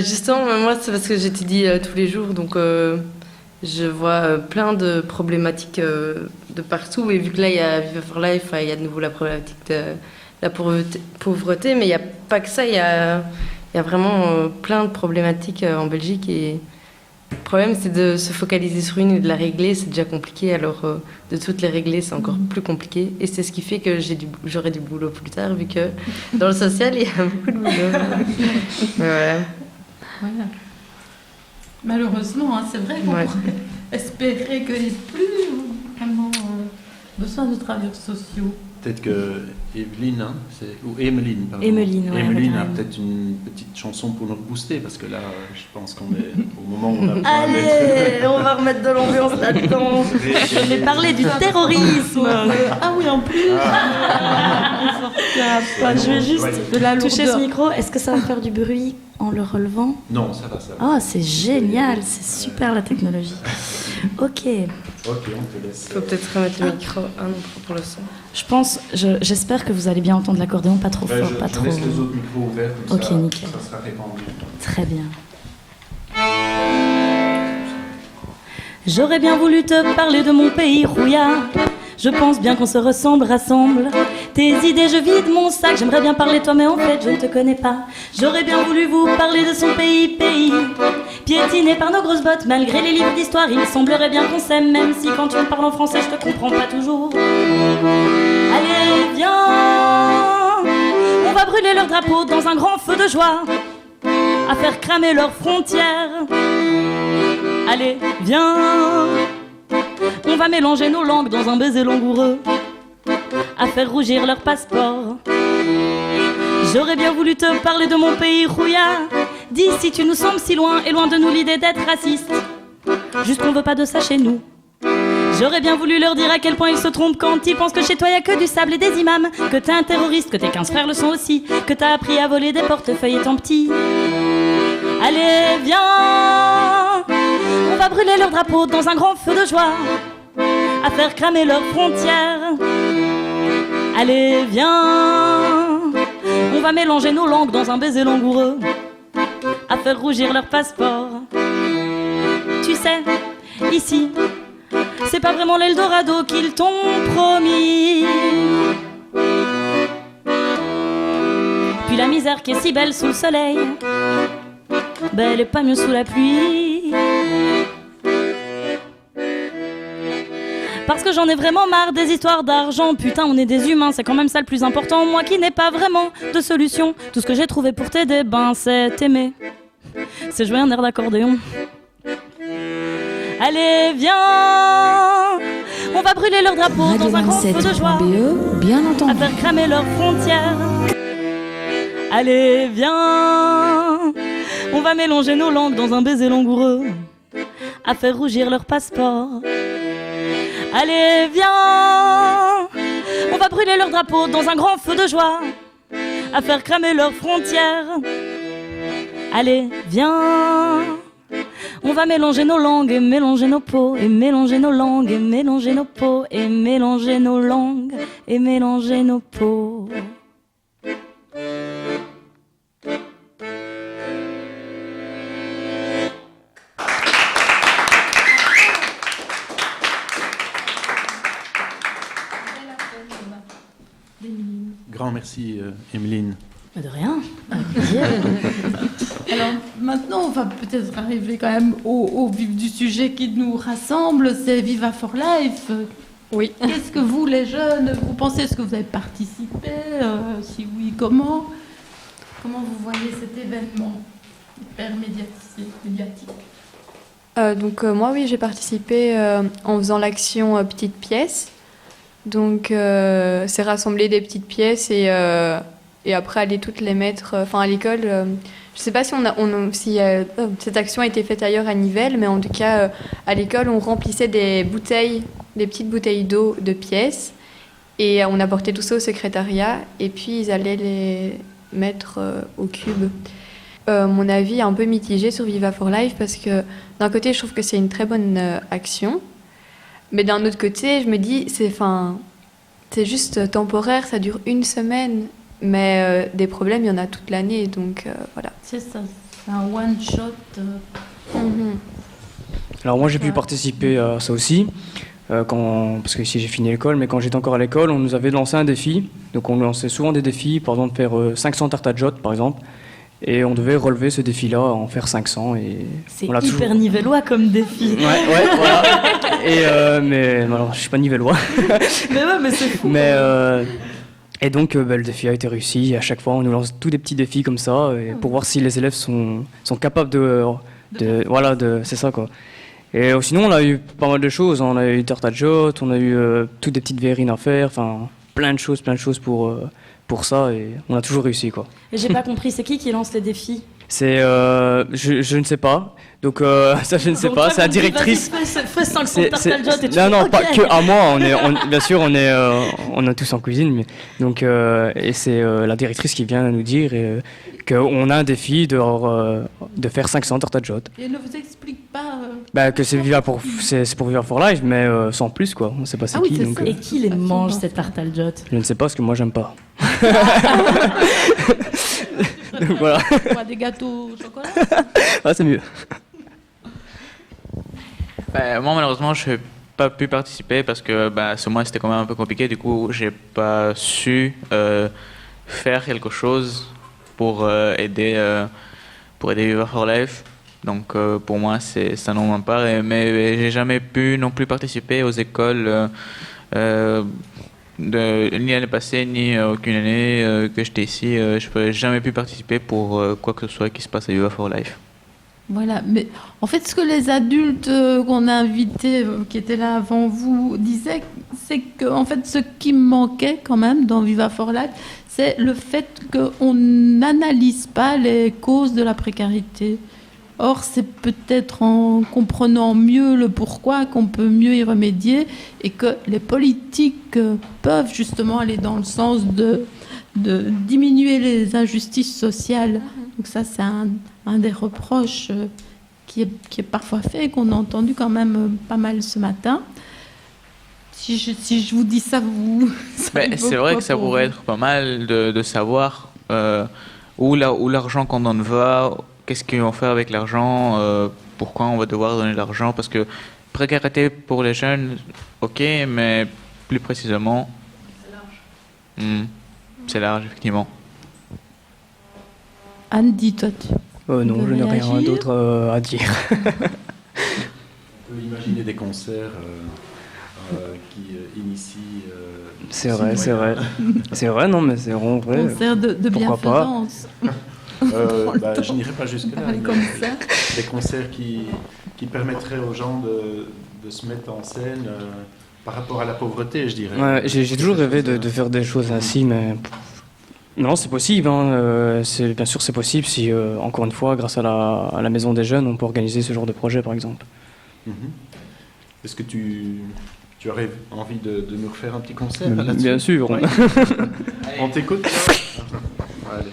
justement, moi, c'est parce que j'étudie tous les jours, donc je vois plein de problématiques de partout. Et vu que là, il y a Viva for Life, il y a de nouveau la problématique de la pauvreté, mais il n'y a pas que ça, il y a vraiment plein de problématiques en Belgique. Et le problème, c'est de se focaliser sur une et de la régler, c'est déjà compliqué. Alors, de toutes les régler, c'est encore plus compliqué. Et c'est ce qui fait que j'aurai du boulot plus tard, vu que dans le social, il y a beaucoup de boulot. Voilà. Malheureusement, c'est vrai qu'on pourrait espérer qu'il n'y ait plus vraiment besoin de travailleurs sociaux. Peut-être que Evelyne, ou Emeline, pardon. Emeline a peut-être une petite chanson pour nous booster, parce que là, je pense qu'on est au moment où on a besoin Allez, on va remettre de l'ambiance là-dedans. Je vais parler du terrorisme. Ah oui, en plus. Je vais juste toucher ce micro. Est-ce que ça va faire du bruit en le relevant? Non, ça va. Oh, c'est génial, c'est super la technologie. Ok, on te laisse. Il faut peut-être remettre le micro pour le son. J'espère que vous allez bien entendre l'accordéon, pas trop fort, pas trop. Je laisse les autres micros ouverts, comme ok, ça, nickel. Ça sera répandu. Très bien. J'aurais bien voulu te parler de mon pays rouillard. Je pense bien qu'on se rassemble. Tes idées, je vide mon sac. J'aimerais bien parler de toi, mais en fait, je ne te connais pas. J'aurais bien voulu vous parler de son pays. Piétiné par nos grosses bottes, malgré les livres d'histoire, il semblerait bien qu'on s'aime, même si quand tu me parles en français, je te comprends pas toujours. Allez, viens, on va brûler leurs drapeaux dans un grand feu de joie, à faire cramer leurs frontières. Allez, viens, on va mélanger nos langues dans un baiser langoureux, à faire rougir leur passeport. J'aurais bien voulu te parler de mon pays rouillard. D'ici tu nous sembles si loin, et loin de nous l'idée d'être raciste. Juste qu'on veut pas de ça chez nous. J'aurais bien voulu leur dire à quel point ils se trompent quand ils pensent que chez toi y a que du sable et des imams, que t'es un terroriste, que tes 15 frères le sont aussi, que t'as appris à voler des portefeuilles étant petit. Allez, viens, on va brûler leurs drapeaux dans un grand feu de joie, à faire cramer leurs frontières. Allez, viens, on va mélanger nos langues dans un baiser langoureux, à faire rougir leur passeport. Tu sais, ici, c'est pas vraiment l'Eldorado qu'ils t'ont promis. Puis la misère qui est si belle sous le soleil, ben elle est pas mieux sous la pluie. Parce que j'en ai vraiment marre des histoires d'argent. Putain, on est des humains, c'est quand même ça le plus important. Moi qui n'ai pas vraiment de solution, tout ce que j'ai trouvé pour t'aider, ben c'est t'aimer. C'est jouer un air d'accordéon. Allez, viens, on va brûler leurs drapeaux dans un grand feu de joie, bien entendu, à faire cramer leurs frontières. Allez, viens, on va mélanger nos langues dans un baiser langoureux, à faire rougir leur passeport. Allez, viens, On va brûler leurs drapeaux dans un grand feu de joie, à faire cramer leurs frontières. Allez, viens, on va mélanger nos langues et mélanger nos peaux, et mélanger nos langues et mélanger nos peaux, et mélanger nos langues et mélanger nos peaux. Grand merci, Emeline. De rien, avec plaisir. Alors maintenant, on va peut-être arriver quand même au vif du sujet qui nous rassemble, c'est Viva for Life. Oui. Qu'est-ce que vous, les jeunes, vous pensez, est-ce que vous avez participé Si oui, comment vous voyez cet événement hyper médiatique Donc moi, oui, j'ai participé en faisant l'action Petite Pièce. Donc c'est rassembler des petites pièces et après aller toutes les mettre à l'école. Je ne sais pas si cette action a été faite ailleurs à Nivelles, mais en tout cas à l'école on remplissait des petites bouteilles d'eau de pièces et on apportait tout ça au secrétariat et puis ils allaient les mettre au cube. Mon avis est un peu mitigé sur Viva for Life parce que d'un côté je trouve que c'est une très bonne action, mais d'un autre côté je me dis c'est juste temporaire, ça dure une semaine. Mais des problèmes, il y en a toute l'année, donc voilà. C'est ça, c'est un one-shot. Alors moi j'ai pu participer à ça aussi, parce que ici j'ai fini l'école, mais quand j'étais encore à l'école, on nous avait lancé un défi. Donc on lançait souvent des défis, par exemple faire 500 tartes à jotte par exemple, et on devait relever ce défi-là, en faire 500. Et c'est hyper nivellois comme défi. Ouais, voilà. Mais alors je suis pas nivellois. mais c'est fou. Et donc, le défi a été réussi. À chaque fois, on nous lance tous des petits défis comme ça, pour voir si les élèves sont capables c'est ça quoi. Et sinon, on a eu pas mal de choses. On a eu tarte à jotte, on a eu toutes des petites verrines à faire, enfin plein de choses pour ça, et on a toujours réussi quoi. Et j'ai pas compris, c'est qui lance les défis? C'est je ne sais pas. Donc ça je ne sais pas, c'est la directrice. Fais 500 tartes à jotte et tu non, okay. Pas que à moi, bien sûr on est tous en cuisine, mais donc et c'est la directrice qui vient nous dire qu'on a un défi de faire 500 tartes à jotte. Et elle ne vous explique pas que c'est pour Viva for Life, mais sans plus quoi. On sait pas c'est qui. Donc, et qui les mange ces tartes à jotte? Je ne sais pas parce que moi j'aime pas. Donc, voilà. Des gâteaux au chocolat. C'est mieux. Moi, malheureusement, je n'ai pas pu participer parce que ce mois, c'était quand même un peu compliqué. Du coup, je n'ai pas su faire quelque chose pour aider Viva for Life. Donc, pour moi, c'est un nom à part. Mais je n'ai jamais pu non plus participer aux écoles ni l'année passée, ni aucune année que j'étais ici. Je n'ai jamais pu participer pour quoi que ce soit qui se passe à Viva for Life. Voilà, mais en fait, ce que les adultes qu'on a invités, qui étaient là avant vous, disaient, c'est que en fait, ce qui manquait quand même dans Viva for Life, c'est le fait qu'on n'analyse pas les causes de la précarité. Or, c'est peut-être en comprenant mieux le pourquoi qu'on peut mieux y remédier et que les politiques peuvent justement aller dans le sens de diminuer les injustices sociales. Donc ça, c'est un des reproches qui est parfois fait et qu'on a entendu quand même pas mal ce matin. Si je vous dis ça, c'est vrai que ça pourrait être pas mal de savoir où l'argent qu'on donne va, qu'est-ce qu'ils vont faire avec l'argent, pourquoi on va devoir donner de l'argent, parce que précarité pour les jeunes, ok, mais plus précisément... C'est large. C'est large, effectivement. Anne, dis-toi. Non, je n'ai rien d'autre à dire. On peut imaginer des concerts qui initient... c'est vrai, non, mais c'est vraiment vrai. Concert de bienfaisance. Je n'irai pas jusque-là. Des concerts qui permettraient aux gens de se mettre en scène par rapport à la pauvreté, je dirais. Ouais, j'ai toujours rêvé de faire des choses ainsi, mais non, c'est possible. Bien sûr, c'est possible si, encore une fois, grâce à la Maison des Jeunes, on peut organiser ce genre de projet, par exemple. Est-ce que tu Tu aurais envie de nous refaire un petit concert là-dessus? Bien sûr. Ouais. On t'écoute. Allez.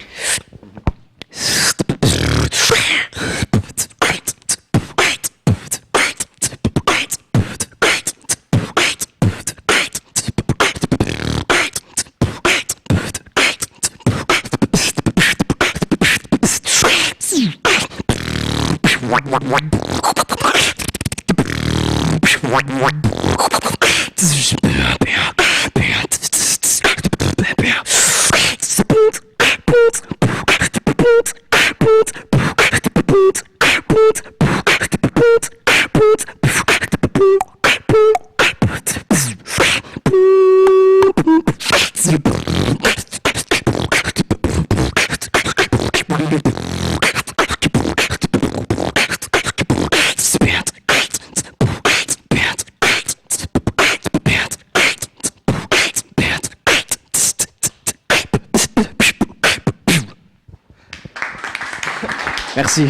Merci.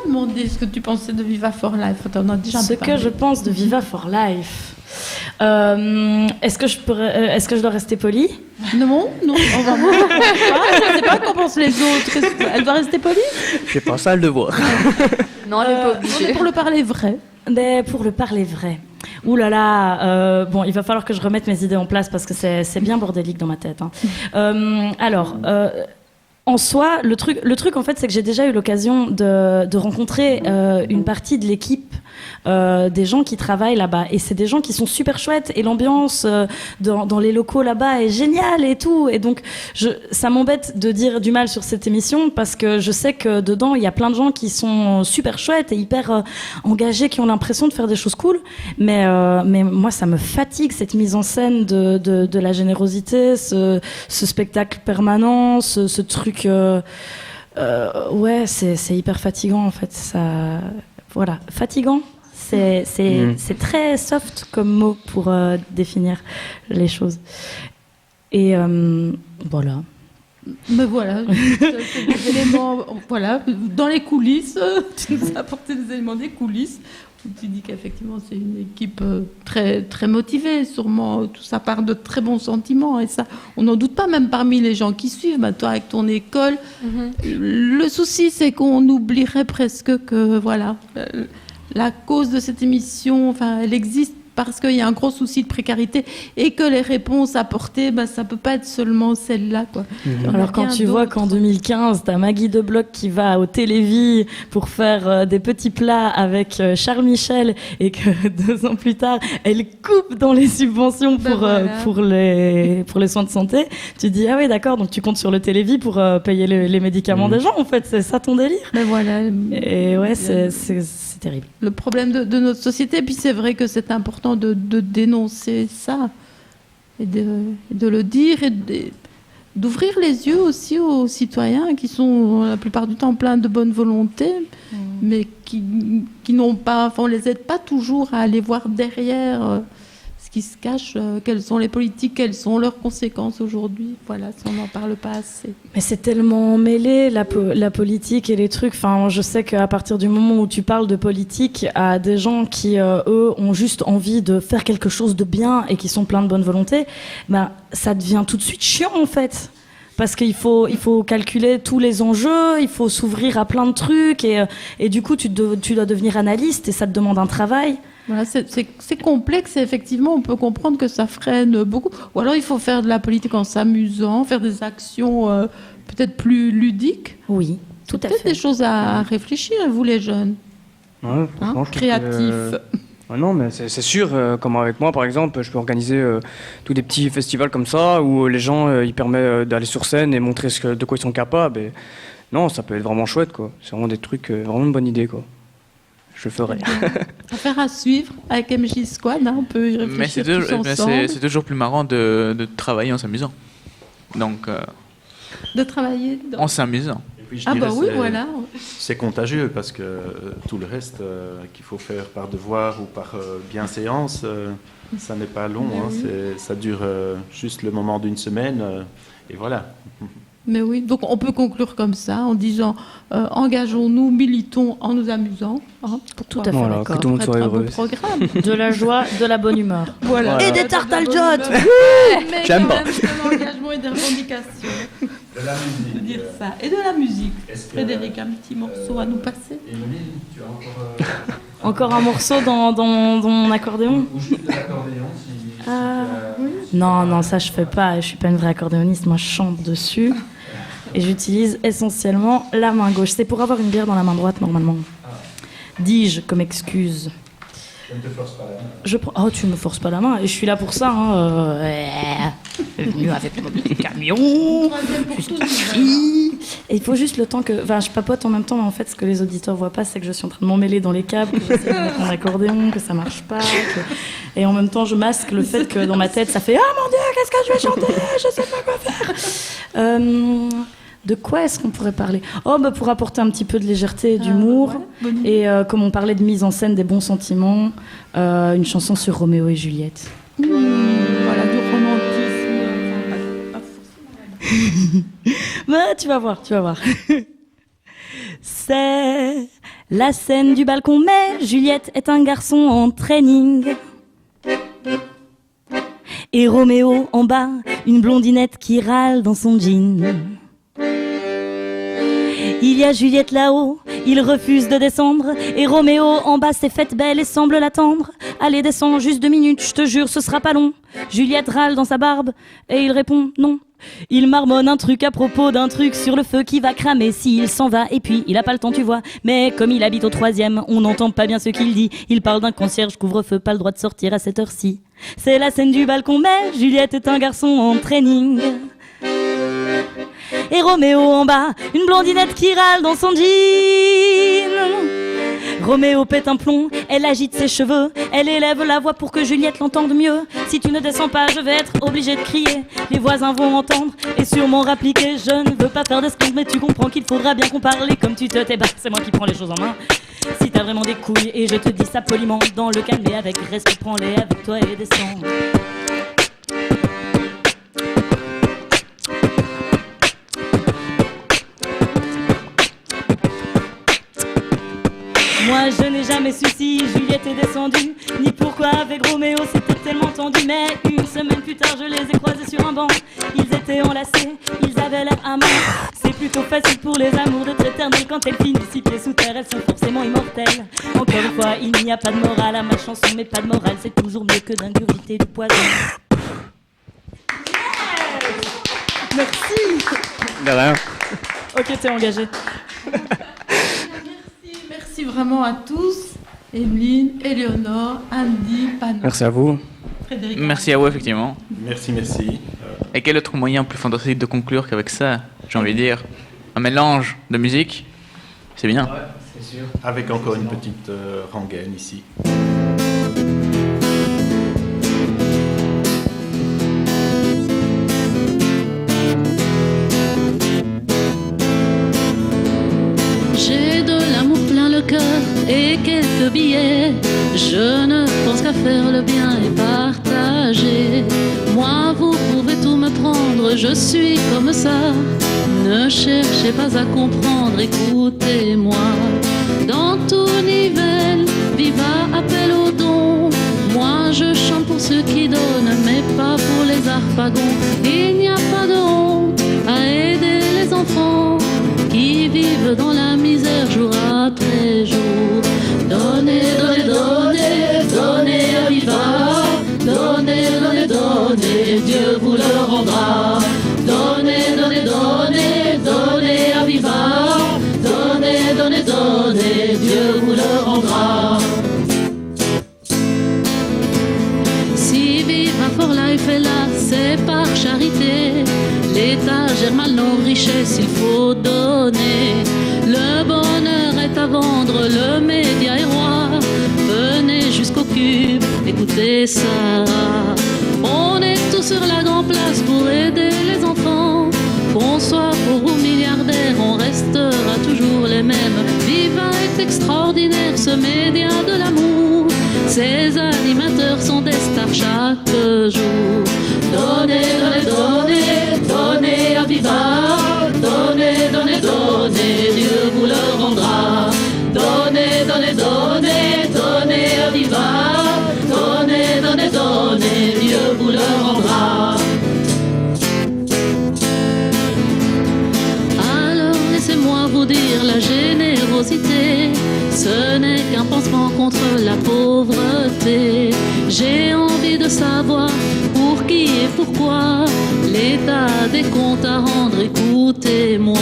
Demandé ce que tu pensais de Viva for Life. T'en as déjà Ce parlé. que je pense de Viva for Life. Est-ce que je dois rester polie? Non, on va voir. Je ne sais pas qu'en pensent les autres. Elle doit rester polie? Je sais pas, ça le devoir. Non, elle n'est pas obligée. Pour le parler vrai. Mais pour le parler vrai. Ouh là là, bon, il va falloir que je remette mes idées en place parce que c'est bien bordélique dans ma tête. Hein. En soi, le truc en fait, c'est que j'ai déjà eu l'occasion de rencontrer une partie de l'équipe, des gens qui travaillent là-bas. Et c'est des gens qui sont super chouettes. Et l'ambiance dans les locaux là-bas est géniale et tout. Et donc, ça m'embête de dire du mal sur cette émission parce que je sais que dedans, il y a plein de gens qui sont super chouettes et hyper engagés, qui ont l'impression de faire des choses cool. Mais moi, ça me fatigue, cette mise en scène de la générosité, ce spectacle permanent, ce truc... ouais, c'est hyper fatigant en fait. Ça, voilà, fatigant. C'est très soft comme mot pour définir les choses. Et voilà. Mais voilà, c'est des éléments. Voilà, dans les coulisses, tu nous as apporté des éléments des coulisses. Tu dis qu'effectivement c'est une équipe très, très motivée, sûrement tout ça part de très bons sentiments et ça, on n'en doute pas même parmi les gens qui suivent. Bah, toi avec ton école, le souci c'est qu'on oublierait presque que voilà, la cause de cette émission, enfin, elle existe parce qu'il y a un gros souci de précarité et que les réponses apportées, bah, ça peut pas être seulement celle-là, quoi. Alors quand tu vois qu'en 2015, t'as Maggie Debloc qui va au Télévis pour faire des petits plats avec Charles Michel et que 2 ans plus tard, elle coupe dans les subventions pour les soins de santé, tu dis ah oui d'accord, donc tu comptes sur le Télévis pour payer les médicaments des gens, en fait, c'est ça ton délire. Mais voilà. Et ouais, c'est terrible. Le problème de notre société, puis c'est vrai que c'est important de dénoncer ça et de le dire et d'ouvrir les yeux aussi aux citoyens qui sont la plupart du temps pleins de bonne volonté, mais qui n'ont pas, enfin, on les aide pas toujours à aller voir derrière ce qui se cache, quelles sont les politiques, quelles sont leurs conséquences aujourd'hui. Voilà, si on n'en parle pas assez. Mais c'est tellement mêlé, la politique et les trucs. Enfin, je sais qu'à partir du moment où tu parles de politique à des gens qui, eux, ont juste envie de faire quelque chose de bien et qui sont pleins de bonne volonté, ben, ça devient tout de suite chiant, en fait. Parce qu'il faut calculer tous les enjeux, il faut s'ouvrir à plein de trucs et du coup, tu dois devenir analyste et ça te demande un travail. Voilà, c'est complexe et effectivement, on peut comprendre que ça freine beaucoup. Ou alors, il faut faire de la politique en s'amusant, faire des actions peut-être plus ludiques. Oui, tout à fait. Peut-être des choses à réfléchir, vous les jeunes. Ouais, hein, créatifs. Non, mais c'est sûr, comme avec moi par exemple, je peux organiser tous des petits festivals comme ça où les gens, ils permettent d'aller sur scène et montrer de quoi ils sont capables. Et... Non, ça peut être vraiment chouette, quoi. C'est vraiment des trucs, vraiment une bonne idée, quoi. Je ferai. Affaire à suivre avec MJ Squad, hein, on peut y réfléchir tous ensemble. C'est toujours plus marrant de travailler en s'amusant. Donc, de travailler en s'amusant. Ah bah oui, voilà. C'est contagieux parce que tout le reste qu'il faut faire par devoir ou par bienséance, ça n'est pas long. Hein, ça dure juste le moment d'une semaine et voilà. Mais oui, donc on peut conclure comme ça en disant engageons-nous, militons en nous amusant. Hein, tout à fait voilà, d'accord. que tout le monde soit heureux. Programme. De la joie, de la bonne humeur. Voilà. Et des tartes à l'jotte. Mais J'aime quand pas. même de l'engagement et des revendications. De la musique. De dire ça. Et de la musique. Est-ce que- Frédéric, un petit morceau à nous passer. Emeline, tu as encore... Encore un morceau dans mon accordéon. Ou juste de l'accordéon, si... Non, ça je fais pas. Je suis pas une vraie accordéoniste. Moi, je chante dessus. Et j'utilise essentiellement la main gauche. C'est pour avoir une bière dans la main droite, normalement. Dis-je comme excuse. Je ne te force pas la main. Oh, tu me forces pas la main. Et je suis là pour ça. Venu avec mon petit camion. Et il faut juste le temps que... Enfin, je papote en même temps, mais en fait, ce que les auditeurs voient pas, c'est que je suis en train de m'emmêler dans les câbles, que j'essaie de mettre mon accordéon, que ça marche pas. Et en même temps, je masque le fait que dans ma tête, ça fait « Ah mon Dieu, qu'est-ce que je vais chanter? Je sais pas quoi faire !» De quoi est-ce qu'on pourrait parler? Pour apporter un petit peu de légèreté et d'humour. Et comme on parlait de mise en scène des bons sentiments, une chanson sur Roméo et Juliette. Voilà, du romantisme. Pas forcément. Tu vas voir. C'est la scène du balcon, mais Juliette est un garçon en training. Et Roméo en bas, une blondinette qui râle dans son jean. Il y a Juliette là-haut, il refuse de descendre. Et Roméo en bas s'est faite belle et semble l'attendre. Allez, descends juste 2 minutes, je te jure, ce sera pas long. Juliette râle dans sa barbe et il répond non. Il marmonne un truc à propos d'un truc sur le feu qui va cramer s'il s'en va. Et puis il a pas le temps, tu vois. Mais comme il habite au 3e, on n'entend pas bien ce qu'il dit. Il parle d'un concierge, couvre-feu, pas le droit de sortir à cette heure-ci. C'est la scène du balcon, mais Juliette est un garçon en training. Et Roméo en bas, une blondinette qui râle dans son jean. Roméo pète un plomb, elle agite ses cheveux, elle élève la voix pour que Juliette l'entende mieux. Si tu ne descends pas, je vais être obligée de crier. Les voisins vont entendre et sûrement rappliquer. Je ne veux pas faire d'escompte, mais tu comprends qu'il faudra bien qu'on parle. Et comme tu te tais, c'est moi qui prends les choses en main. Si t'as vraiment des couilles, et je te dis ça poliment, dans le calme et avec respect, prends-les avec toi et descends. Moi je n'ai jamais su si Juliette est descendue, ni pourquoi avec Roméo c'était tellement tendu. Mais une semaine plus tard je les ai croisés sur un banc. Ils étaient enlacés, ils avaient l'air amants. C'est plutôt facile pour les amours d'être éternels. Quand elles finissent 6 pieds sous terre, elles sont forcément immortelles. Encore une fois, il n'y a pas de morale à ma chanson, mais pas de morale, c'est toujours mieux que d'ingurgiter du poison. Merci. De rien. Ok, t'es engagé. Merci vraiment à tous. Emeline, Éléonore, Andy, Panos. Merci à vous. Frédéric. Merci à vous, effectivement. Merci. Et quel autre moyen plus fantastique de conclure qu'avec ça, j'ai envie de dire? Un mélange de musique, c'est bien. Ouais, c'est sûr. Avec encore une petite rengaine ici. J'ai de l'amour plein le cœur et quelques billets. Je ne pense qu'à faire le bien et partager. Moi, vous pouvez tout me prendre, je suis comme ça. Ne cherchez pas à comprendre, écoutez-moi. Dans tout Nivelles, viva appel au don. Moi, je chante pour ceux qui donnent, mais pas pour les harpagons. Il n'y a pas de honte à aider les enfants qui vivent dans la misère jour après jour. Donnez, donnez, donnez, donnez à viva. Donnez, donnez, donnez, Dieu vous le rendra. Donnez, donnez, donnez, donnez à viva. Donnez, donnez, donnez, Dieu vous le rendra. Si Viva for Life est là, c'est par charité. L'État gère mal nos richesses, il faut donner. Le bonheur est à vendre, le média est roi. Venez jusqu'au cube, écoutez ça. On est tous sur la grande place pour aider les enfants. Qu'on soit pauvre ou milliardaire, on restera toujours les mêmes. Viva est extraordinaire, ce média de l'amour. Ses animateurs sont des stars chaque jour. Donnez, donnez, donnez, donnez à Viva. donnez, donnez, donnez à viva. Donnez, donnez, donnez, Dieu vous le rendra. Alors laissez-moi vous dire, la générosité, ce n'est qu'un pansement contre la pauvreté. J'ai envie de savoir pour qui et pourquoi l'État des comptes à rendre, écoutez-moi.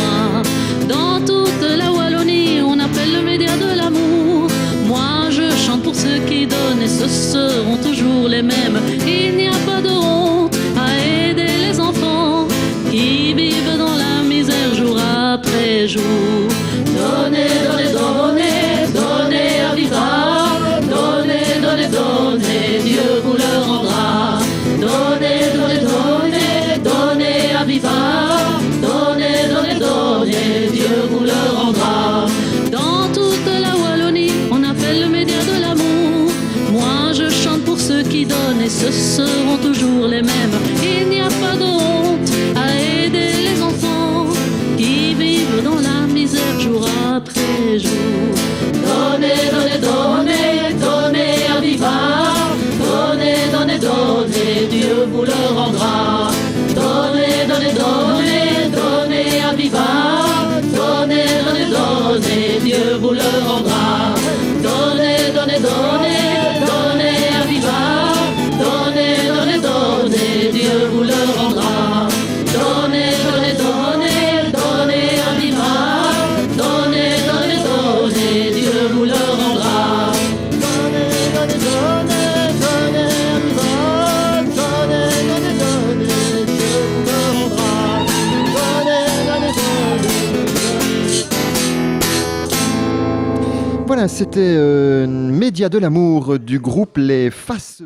Dans toute la Wallonie, on appelle le média de l'amour. Moi je chante pour ceux qui donnent et ce seront toujours les mêmes. Il n'y a pas de honte à aider les enfants qui vivent dans la misère jour après jour. Donnez, donnez, donnez, donnez à viva. Donnez, donnez, donnez, Dieu vous le rendra. Donnez, donnez, donnez, donnez à viva. Donnez, donnez, donnez, Dieu vous le rendra. Dans toute la Wallonie, on appelle le média de l'amour. Moi je chante pour ceux qui donnent et ce seront toujours les mêmes. Il n'y a pas de honte à aider les enfants qui vivent dans la misère jour après jour. Donnez, donnez, donnez, donnez à viva. Donnez, donnez, donnez, Dieu vous le rendra. Donnez, donnez, donnez, donnez à viva. Donnez, donnez, donnez, Dieu vous le rendra. Donnez, donnez, donnez, donnez à viva. Donnez, donnez, donnez, Dieu vous le rendra. Donnez, donnez, donnez, donnez à viva. Donnez, donnez, donnez, Dieu vous le rendra. Donnez, donnez, donnez, donnez à viva. Donnez, donnez, donnez, Dieu vous le rendra. Donnez, donnez, donnez. Voilà, c'était Média de l'amour du groupe Les Faces